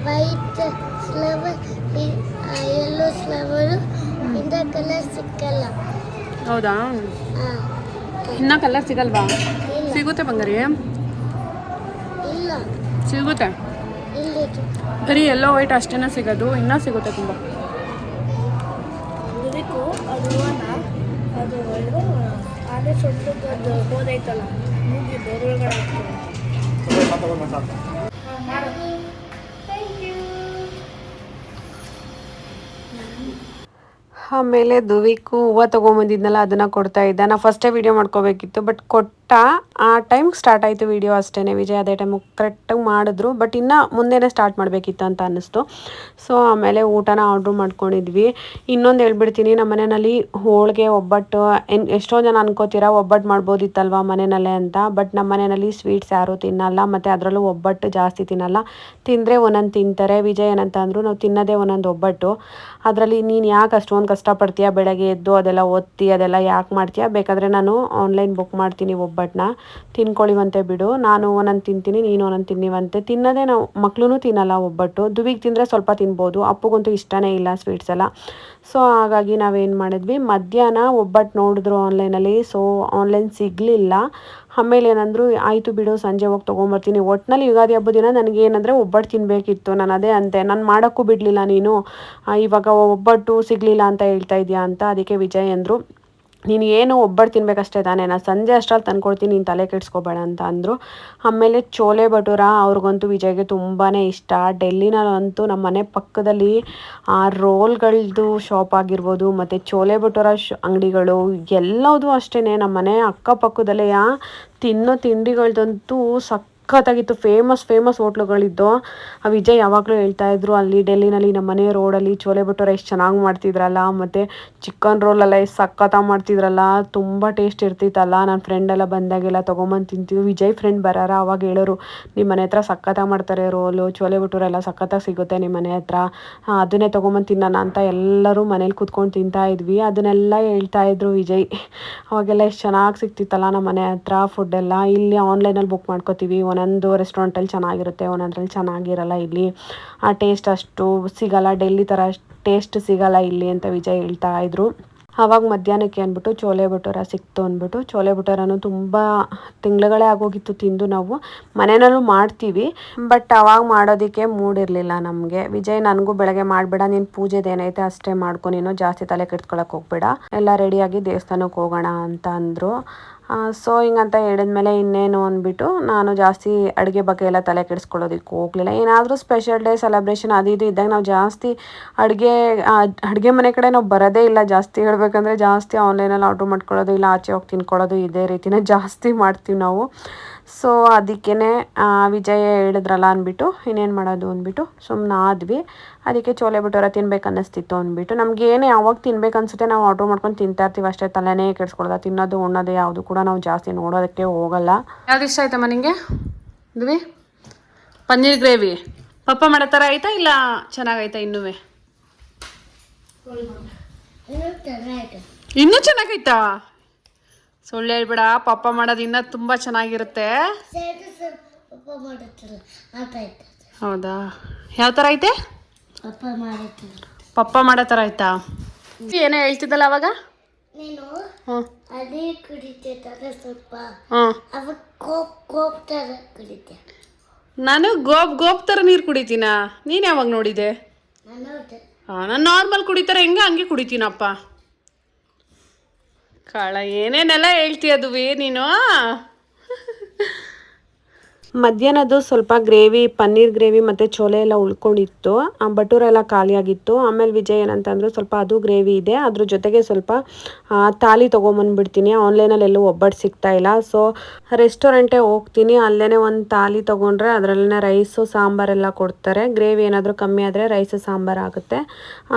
ವೈಟ್ ಫ್ಲವರ್, ಯೆಲ್ಲೋ ಫ್ಲವರು, ಇಂದ ಕಲರ್ ಸಿಕ್ಕಲ್ಲ. ಹೌದಾ? ಇನ್ನ ಕಲರ್ ಸಿಗಲ್ವಾ? ಸಿಗುತ್ತೆ ಬಂಗಾರಿ, ಇಲ್ಲ ಸಿಗುತ್ತೆ. ಇಲ್ಲಿದು ಬರೀ ಎಲ್ಲೋ ವೈಟ್ ಅಷ್ಟೇನ ಸಿಗೋದು, ಇನ್ನೂ ಸಿಗುತ್ತೆ ತುಂಬ. ಇದಕ್ಕೂ ಅದು ಅದು ಆನೆ ಸೊಟ್ಟು ಹೋದೈತಲ್ಲ, ಮುಗಿದು ಅದ್ರೊಳಗಡೆ ಆಮೇಲೆ ದುವಿಕು ಹೂವು ತೊಗೊಂಬಂದಿದ್ನಲ್ಲ ಅದನ್ನು ಕೊಡ್ತಾ ಇದ್ದ. ನಾನು ಫಸ್ಟೇ ವೀಡಿಯೋ ಮಾಡ್ಕೋಬೇಕಿತ್ತು, ಬಟ್ ಕೊಟ್ಟ ಆ ಟೈಮ್ಗೆ ಸ್ಟಾರ್ಟ್ ಆಯಿತು ವೀಡಿಯೋ ಅಷ್ಟೇ. ವಿಜಯ್ ಅದೇ ಟೈಮಿಗೆ ಕರೆಕ್ಟಾಗಿ ಮಾಡಿದ್ರು, ಬಟ್ ಇನ್ನು ಮುಂದೆನೇ ಸ್ಟಾರ್ಟ್ ಮಾಡಬೇಕಿತ್ತು ಅಂತ ಅನ್ನಿಸ್ತು. ಸೊ ಆಮೇಲೆ ಊಟನ ಆರ್ಡ್ರ್ ಮಾಡ್ಕೊಂಡಿದ್ವಿ. ಇನ್ನೊಂದು ಹೇಳ್ಬಿಡ್ತೀನಿ, ನಮ್ಮ ಮನೆಯಲ್ಲಿ ಹೋಳಿಗೆ ಒಬ್ಬಟ್ಟು ಎಷ್ಟೋ ಜನ ಅನ್ಕೋತೀರಾ ಒಬ್ಬಟ್ಟು ಮಾಡ್ಬೋದಿತ್ತಲ್ವ ಮನೆಯಲ್ಲೇ ಅಂತ. ಬಟ್ ನಮ್ಮ ಮನೆಯಲ್ಲಿ ಸ್ವೀಟ್ಸ್ ಯಾರೂ ತಿನ್ನಲ್ಲ, ಮತ್ತು ಅದರಲ್ಲೂ ಒಬ್ಬಟ್ಟು ಜಾಸ್ತಿ ತಿನ್ನಲ್ಲ. ತಿಂದರೆ ಒಂದೊಂದು ತಿಂತಾರೆ. ವಿಜಯ್ ಏನಂತ ಅಂದರು, ನಾವು ತಿನ್ನೋದೇ ಒಂದೊಂದು ಒಬ್ಬಟ್ಟು, ಅದರಲ್ಲಿ ನೀನು ಯಾಕೆ ಅಷ್ಟೊಂದು ಕಷ್ಟಪಡ್ತೀಯ, ಬೆಳಗ್ಗೆ ಎದ್ದು ಅದೆಲ್ಲ ಒತ್ತಿ ಅದೆಲ್ಲ ಯಾಕೆ ಮಾಡ್ತೀಯ, ಬೇಕಾದರೆ ನಾನು ಆನ್ಲೈನ್ ಬುಕ್ ಮಾಡ್ತೀನಿ ಒಬ್ಬಟ್ಟನ್ನ, ತಿನ್ಕೊಳ್ಳಿವಂತೆ ಬಿಡು, ನಾನು ಒಂದೊಂದು ತಿಂತೀನಿ, ನೀನು ಒಂದೊಂದು ತಿನ್ನಿವಂತೆ. ತಿನ್ನೋದೇ ನಾವು, ಮಕ್ಳು ತಿನ್ನಲ್ಲ ಒಬ್ಬಟ್ಟು. ದುವಿಗೆ ತಿಂದರೆ ಸ್ವಲ್ಪ ತಿನ್ಬೋದು, ಅಪ್ಪಗಂತೂ ಇಷ್ಟನೇ ಇಲ್ಲ ಸ್ವೀಟ್ಸ್ ಎಲ್ಲ. ಸೊ ಹಾಗಾಗಿ ನಾವೇನು ಮಾಡಿದ್ವಿ, ಮಧ್ಯಾಹ್ನ ಒಬ್ಬಟ್ಟು ನೋಡಿದ್ರು ಆನ್ಲೈನಲ್ಲಿ. ಸೊ ಆನ್ಲೈನ್ ಸಿಗಲಿಲ್ಲ, ಆಮೇಲೆ ಏನಂದ್ರು ಆಯಿತು ಬಿಡು ಸಂಜೆ ಹೋಗಿ ತೊಗೊಂಬರ್ತೀನಿ. ಒಟ್ಟಿನಲ್ಲಿ ಯುಗಾದಿ ಹಬ್ಬದ ದಿನ ನನಗೇನಂದರೆ ಒಬ್ಬಟ್ಟು ತಿನ್ನಬೇಕಿತ್ತು. ನಾನು ಅದೇ ಅಂತೆ, ನಾನು ಮಾಡೋಕ್ಕೂ ಬಿಡಲಿಲ್ಲ ನೀನು, ಇವಾಗ ಒಬ್ಬಟ್ಟು ಸಿಗಲಿಲ್ಲ ಅಂತ ಹೇಳ್ತಾ ಇದೆಯಾ ಅಂತ. ಅದಕ್ಕೆ ವಿಜಯ್ ಅಂದರು, ನೀನು ಏನು ಒಬ್ಬಟ್ಟು ತಿನ್ಬೇಕಷ್ಟೇ ತಾನೇ, ನಾನು ಸಂಜೆ ಅಷ್ಟರಲ್ಲಿ ತಂದ್ಕೊಡ್ತೀನಿ, ನೀನು ತಲೆ ಕೆಡಿಸ್ಕೋಬೇಡ ಅಂತ ಅಂದರು. ಆಮೇಲೆ ಚೋಲೆ ಭಟೂರ ಅವ್ರಿಗಂತೂ ವಿಜಯ್ಗೆ ತುಂಬಾ ಇಷ್ಟ. ಡೆಲ್ಲಿನಲ್ಲಂತೂ ನಮ್ಮ ಮನೆ ಪಕ್ಕದಲ್ಲಿ ಆ ರೋಲ್ಗಳದ್ದು ಶಾಪ್ ಆಗಿರ್ಬೋದು ಮತ್ತು ಚೋಲೆ ಭಟೂರ ಅಂಗಡಿಗಳು ಎಲ್ಲದೂ ಅಷ್ಟೇ. ನಮ್ಮ ಮನೆ ಅಕ್ಕಪಕ್ಕದಲ್ಲೇ ತಿನ್ನೋ ತಿಂಡಿಗಳದಂತೂ ಸಖತ್ತಾಗಿತ್ತು. ಫೇಮಸ್ ಹೋಟ್ಲುಗಳಿದ್ದು. ಆ ವಿಜಯ್ ಯಾವಾಗಲೂ ಹೇಳ್ತಾಯಿದ್ರು, ಅಲ್ಲಿ ಡೆಲ್ಲಿನಲ್ಲಿ ನಮ್ಮ ಮನೆ ರೋಡಲ್ಲಿ ಚೋಲೆ ಭಟೂರ ಎಷ್ಟು ಚೆನ್ನಾಗಿ ಮಾಡ್ತಿದ್ರಲ್ಲ, ಮತ್ತು ಚಿಕನ್ ರೋಲೆಲ್ಲ ಎಷ್ಟು ಸಖತ್ತಾಗಿ ಮಾಡ್ತಿದ್ರಲ್ಲ, ತುಂಬ ಟೇಸ್ಟ್ ಇರ್ತಿತ್ತಲ್ಲ. ನನ್ನ ಫ್ರೆಂಡೆಲ್ಲ ಬಂದಾಗೆಲ್ಲ ತೊಗೊಂಬಂದು ತಿಂತೀವಿ. ವಿಜಯ್ ಫ್ರೆಂಡ್ ಬರಾರ ಅವಾಗ ಹೇಳೋರು, ನಿಮ್ಮ ಮನೆ ಹತ್ರ ಸಖತ್ತಾಗಿ ಮಾಡ್ತಾರೆ ರೋಲು, ಚೋಲೆ ಭಟೂರ ಎಲ್ಲ ಸಖತ್ತಾಗಿ ಸಿಗುತ್ತೆ ನಿಮ್ಮ ಮನೆ ಹತ್ರ, ಅದನ್ನೇ ತೊಗೊಂಬಂದು ತಿನ್ನೋಣ ಅಂತ ಎಲ್ಲರೂ ಮನೇಲಿ ಕೂತ್ಕೊಂಡು ತಿಂತಾ ಇದ್ವಿ. ಅದನ್ನೆಲ್ಲ ಹೇಳ್ತಾಯಿದ್ರು ವಿಜಯ್. ಅವಾಗೆಲ್ಲ ಎಷ್ಟು ಚೆನ್ನಾಗಿ ಸಿಗ್ತಿತ್ತಲ್ಲ ನಮ್ಮ ಮನೆ ಹತ್ರ ಫುಡ್ಡೆಲ್ಲ. ಇಲ್ಲಿ ಆನ್ಲೈನಲ್ಲಿ ಬುಕ್ ಮಾಡ್ಕೋತೀವಿ, ಒಂದೊಂದು ರೆಸ್ಟೋರೆಂಟಲ್ಲಿ ಚೆನ್ನಾಗಿರುತ್ತೆ, ಒಂದೊಂದ್ರಲ್ಲಿ ಚೆನ್ನಾಗಿರಲ್ಲ. ಇಲ್ಲಿ ಆ ಟೇಸ್ಟ್ ಅಷ್ಟು ಸಿಗಲ್ಲ, ಡೆಲ್ಲಿ ಥರ ಟೇಸ್ಟ್ ಸಿಗಲ್ಲ ಇಲ್ಲಿ ಅಂತ ವಿಜಯ್ ಹೇಳ್ತಾ ಇದ್ರು. ಆವಾಗ ಮಧ್ಯಾಹ್ನಕ್ಕೆ ಅಂದ್ಬಿಟ್ಟು ಚೋಲೆ ಭಟೂರ ಸಿಕ್ತು ಅಂದ್ಬಿಟ್ಟು ಚೋಲೆ ಭಟೂರನೂ ತುಂಬ ತಿಂಗಳುಗಳೇ ಆಗೋಗಿತ್ತು ತಿಂದು. ನಾವು ಮನೆಯಲ್ಲೂ ಮಾಡ್ತೀವಿ, ಬಟ್ ಅವಾಗ ಮಾಡೋದಕ್ಕೆ ಮೂಡಿರಲಿಲ್ಲ ನಮಗೆ. ವಿಜಯ್ ನನಗೂ ಬೆಳಗ್ಗೆ ಮಾಡಬೇಡ, ನೀನು ಪೂಜೆದೇನೈತೆ ಅಷ್ಟೇ ಮಾಡ್ಕೊ, ನೀನು ಜಾಸ್ತಿ ತಲೆ ಕೆಡ್ಸ್ಕೊಳಕ್ಕೆ ಹೋಗ್ಬೇಡ, ಎಲ್ಲ ರೆಡಿಯಾಗಿ ದೇವಸ್ಥಾನಕ್ಕೆ ಹೋಗೋಣ ಅಂತ ಅಂದರು. ಸೊ ಹಿಂಗಂತ ಹೇಳಿದ್ಮೇಲೆ ಇನ್ನೇನು ಅಂದ್ಬಿಟ್ಟು ನಾನು ಜಾಸ್ತಿ ಅಡುಗೆ ಬಗ್ಗೆ ಎಲ್ಲ ತಲೆ ಕೆಡಿಸ್ಕೊಳ್ಳೋದಕ್ಕೆ ಹೋಗಲಿಲ್ಲ. ಏನಾದರೂ ಸ್ಪೆಷಲ್ ಡೇ ಸೆಲೆಬ್ರೇಷನ್ ಅದು ಇದು ಇದ್ದಾಗ ನಾವು ಜಾಸ್ತಿ ಅಡುಗೆ ಮನೆ ಕಡೆ ನಾವು ಬರೋದೇ ಇಲ್ಲ. ಜಾಸ್ತಿ ಹೇಳಬೇಕಂದ್ರೆ ಜಾಸ್ತಿ ಆನ್ಲೈನಲ್ಲಿ ಆರ್ಡ್ರ್ ಮಾಡ್ಕೊಳ್ಳೋದು, ಇಲ್ಲ ಆಚೆ ಹೋಗಿ ತಿನ್ಕೊಳ್ಳೋದು, ಇದೇ ರೀತಿನೇ ಜಾಸ್ತಿ ಮಾಡ್ತೀವಿ ನಾವು. ಸೊ ಅದಕ್ಕೇ ವಿಜಯ್ ಹೇಳಿದ್ರಲ್ಲ ಅಂದ್ಬಿಟ್ಟು ಇನ್ನೇನು ಮಾಡೋದು ಅಂದ್ಬಿಟ್ಟು ಸುಮ್ಮನೆ ಆದ್ವಿ. ಅದಕ್ಕೆ ಚೋಲೆ ಭಟೂರ ತಿನ್ಬೇಕು ಅನ್ನಿಸ್ತಿತ್ತು ಅಂದ್ಬಿಟ್ಟು, ನಮಗೇನು ಯಾವಾಗ ತಿನ್ಬೇಕು ಅನಿಸುತ್ತೆ ನಾವು ಆರ್ಡ್ರ್ ಮಾಡ್ಕೊಂಡು ತಿಂತಾ ಇರ್ತೀವಿ ಅಷ್ಟೇ, ತಲೆನೇ ಕೆಡಿಸ್ಕೊಳ್ಳೋದು. ತಿನ್ನೋದು ಉಣ್ಣೋದು ಯಾವುದು ಕೂಡ ನಾವು ಜಾಸ್ತಿ ನೋಡೋದಕ್ಕೆ ಹೋಗಲ್ಲ. ಯಾವ್ದು ಇಷ್ಟ ಆಯ್ತಮ್ಮ ನಿಂಗೆ? ಇದ್ವಿ ಪನ್ನೀರ್ ಗ್ರೇವಿ ಪಪ್ಪ ಮಾಡೋ ಥರ ಆಯ್ತಾ ಇಲ್ಲ ಚೆನ್ನಾಗೈತಾ? ಇನ್ನೂ ಚೆನ್ನಾಗೈತಾ? ಸುಳ್ಳು ಹೇಳ್ಬೇಡ, ಪಪ್ಪ ಮಾಡೋದು ಇನ್ನೂ ತುಂಬ ಚೆನ್ನಾಗಿರುತ್ತೆ. ಹೌದಾ? ಯಾವ ಥರ ಐತೆ? ಪಪ್ಪ ಮಾಡೋ ಥರ ಆಯ್ತಾ? ಏನೋ ಹೇಳ್ತಿದ್ದಲ್ಲ ಅವಾಗ? ನೀನು ಹ್ಞೂ ಅದೇ ಕುಡಿತೈತಲ್ಲ ಸ್ವಲ್ಪ, ಹ್ಞೂ ಅವಾಗ ಕೋಪ್ ಥರ ಕುಡಿತೆ. ನಾನು ಗೋಪ್ ಥರ ನೀರು ಕುಡಿತೀನಾ? ನೀನು ಯಾವಾಗ ನೋಡಿದೆ? ನಾನು ನಾರ್ಮಲ್ ಕುಡಿತಾರೆ ಹೆಂಗೆ ಹಂಗೆ ಕುಡಿತೀನಪ್ಪ. ಕಾಳ ಏನೇನೆಲ್ಲ ಹೇಳ್ತೀಯದುವೇ ನೀನು. ಮಧ್ಯಾಹ್ನದ್ದು ಸ್ವಲ್ಪ ಗ್ರೇವಿ, ಪನ್ನೀರ್ ಗ್ರೇವಿ ಮತ್ತು ಚೋಲೆ ಎಲ್ಲ ಉಳ್ಕೊಂಡಿತ್ತು. ಭಟೂರ ಎಲ್ಲ ಖಾಲಿಯಾಗಿತ್ತು. ಆಮೇಲೆ ವಿಜಯ್ ಏನಂತಂದ್ರು, ಸ್ವಲ್ಪ ಅದು ಗ್ರೇವಿ ಇದೆ, ಅದ್ರ ಜೊತೆಗೆ ಸ್ವಲ್ಪ ತಾಲಿ ತೊಗೊಂಬಂದ್ಬಿಡ್ತೀನಿ, ಆನ್ಲೈನಲ್ಲಿ ಎಲ್ಲೂ ಒಬ್ಬಟ್ಟು ಸಿಗ್ತಾಯಿಲ್ಲ. ಸೊ ರೆಸ್ಟೋರೆಂಟೇ ಹೋಗ್ತೀನಿ, ಅಲ್ಲೇ ಒಂದು ತಾಲಿ ತೊಗೊಂಡ್ರೆ ಅದರಲ್ಲೇ ರೈಸು ಸಾಂಬಾರೆಲ್ಲ ಕೊಡ್ತಾರೆ. ಗ್ರೇವಿ ಏನಾದರೂ ಕಮ್ಮಿ ಆದರೆ ರೈಸು ಸಾಂಬಾರು ಆಗುತ್ತೆ.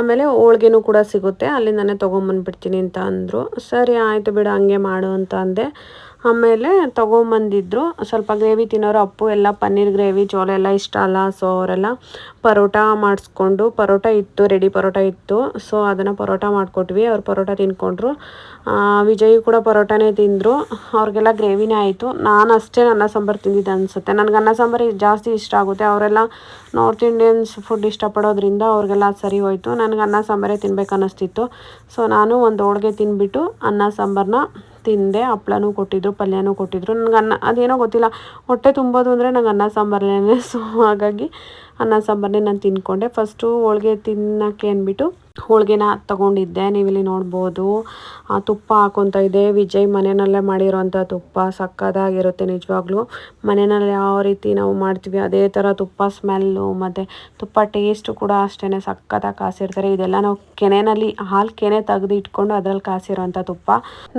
ಆಮೇಲೆ ಹೋಳ್ಗೆನೂ ಕೂಡ ಸಿಗುತ್ತೆ, ಅಲ್ಲಿಂದನೇ ತೊಗೊಂಬಂದ್ಬಿಡ್ತೀನಿ ಅಂತ ಅಂದರು. ಸರಿ ಆಯಿತು ಬಿಡು ಹಂಗೆ ಮಾಡು ಅಂತ ಅಂದೆ. ಆಮೇಲೆ ತೊಗೊಂಬಂದಿದ್ರು. ಸ್ವಲ್ಪ ಗ್ರೇವಿ ತಿನ್ನೋರು ಅಪ್ಪು ಎಲ್ಲ ಪನ್ನೀರ್ ಗ್ರೇವಿ ಚೋಲೆ ಎಲ್ಲ ಇಷ್ಟ ಅಲ್ಲ, ಸೊ ಅವರೆಲ್ಲ ಪರೋಟ ಮಾಡಿಸ್ಕೊಂಡು, ಪರೋಟ ಇತ್ತು, ರೆಡಿ ಪರೋಟ ಇತ್ತು, ಸೊ ಅದನ್ನು ಪರೋಟ ಮಾಡಿಕೊಟ್ವಿ. ಅವ್ರು ಪರೋಟ ತಿನ್ಕೊಂಡ್ರು. ವಿಜಯ್ ಕೂಡ ಪರೋಟನೇ ತಿಂದರು. ಅವ್ರಿಗೆಲ್ಲ ಗ್ರೇವಿನೇ ಆಯಿತು. ನಾನು ಅಷ್ಟೇ ಅನ್ನ ಸಾಂಬಾರು ತಿಂದಿದ್ದು ಅನಿಸುತ್ತೆ. ನನಗೆ ಅನ್ನ ಸಾಂಬಾರು ಜಾಸ್ತಿ ಇಷ್ಟ ಆಗುತ್ತೆ. ಅವರೆಲ್ಲ ನಾರ್ತ್ ಇಂಡಿಯನ್ಸ್ ಫುಡ್ ಇಷ್ಟಪಡೋದ್ರಿಂದ ಅವ್ರಿಗೆಲ್ಲ ಸರಿ ಹೋಯಿತು. ನನಗೆ ಅನ್ನ ಸಾಂಬಾರೇ ತಿನ್ಬೇಕು ಅನ್ನಿಸ್ತಿತ್ತು. ಸೊ ನಾನು ಒಂದು ಹೋಳಿಗೆ ತಿಂದ್ಬಿಟ್ಟು ಅನ್ನ ಸಾಂಬಾರನ್ನ ತಿಂದೆ. ಹಪ್ಳನೂ ಕೊಟ್ಟಿದ್ರು, ಪಲ್ಯನೂ ಕೊಟ್ಟಿದ್ರು. ನನಗೆ ಅದೇನೋ ಗೊತ್ತಿಲ್ಲ, ಹೊಟ್ಟೆ ತುಂಬೋದು ಅಂದರೆ ನಂಗೆ ಅನ್ನ ಸಾಂಬಾರೇ. ಸೊ ಹಾಗಾಗಿ ಅನ್ನ ಸಾಂಬಾರನ್ನೇ ನಾನು ತಿಂದ್ಕೊಂಡೆ. ಫಸ್ಟು ಹೋಳಿಗೆ ತಿನ್ನೋಕ್ಕೆ ಅಂದ್ಬಿಟ್ಟು ಹೋಳಿಗೆನ ತೊಗೊಂಡಿದ್ದೆ. ನೀವಿಲ್ಲಿ ನೋಡ್ಬೋದು ತುಪ್ಪ ಹಾಕ್ಕೊತಾ ಇದೆ. ವಿಜಯ್ ಮನೆಯಲ್ಲೇ ಮಾಡಿರೋಂಥ ತುಪ್ಪ ಸಕ್ಕತ್ತಾಗಿರುತ್ತೆ ನಿಜವಾಗ್ಲೂ. ಮನೆಯಲ್ಲಿ ಯಾವ ರೀತಿ ನಾವು ಮಾಡ್ತೀವಿ ಅದೇ ಥರ ತುಪ್ಪ ಸ್ಮೆಲ್ಲು ಮತ್ತು ತುಪ್ಪ ಟೇಸ್ಟು ಕೂಡ ಅಷ್ಟೇ ಸಕ್ಕತ್ತಾಗಿ ಕಾಸಿರ್ತಾರೆ. ಇದೆಲ್ಲ ನಾವು ಕೆನೆಯಲ್ಲಿ ಹಾಲು ಕೆನೆ ತೆಗೆದು ಇಟ್ಕೊಂಡು ಅದ್ರಲ್ಲಿ ಕಾಸಿರೋಂಥ ತುಪ್ಪ.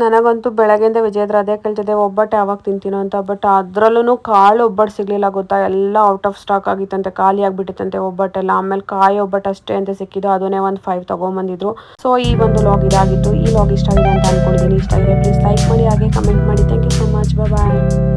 ನನಗಂತೂ ಬೆಳಗ್ಗೆಯಿಂದ ವಿಜಯ್ ಹತ್ರ ಅದೇ ಕೇಳ್ತಿದ್ದೆ, ಒಬ್ಬಟ್ಟು ಯಾವಾಗ ತಿಂತೀನೋ ಅಂತ. ಬಟ್ ಅದರಲ್ಲೂ ಕಾಳು ಒಬ್ಬಟ್ಟು ಸಿಗಲಿಲ್ಲ ಗೊತ್ತಾ, ಎಲ್ಲ ಔಟ್ ಆಫ್ ಸ್ಟಾಕ್ ಆಗಿತ್ತಂತೆ, ಖಾಲಿ ಆಗಿಬಿಟ್ಟಿತ್ತಂತೆ ಒಬ್ಬಟ್ಟೆಲ್ಲ. ಆಮೇಲೆ ಕಾಯಿ ಒಬ್ಬಟ್ಟು ಅಷ್ಟೇ ಅಂತ ಸಿಕ್ಕಿದ್ದು, ಅದನ್ನೇ ಒಂದು 5 ತೊಗೊಂಬಂದಿದ್ರು. ಸೊ ಈ ಒಂದು ಲಾಗ್ ಇದಾಗಿತ್ತು. ಈ ಲಾಗ್ ಇಷ್ಟ ಆಗಿದೆ ಅಂತ ಅಂದ್ಕೊಂಡಿದ್ದೀನಿ. ಇಷ್ಟ ಆಗಿದೆ ಪ್ಲೀಸ್ ಲೈಕ್ ಮಾಡಿ, ಹಾಗೆ ಕಮೆಂಟ್ ಮಾಡಿ. Thank you so much, bye.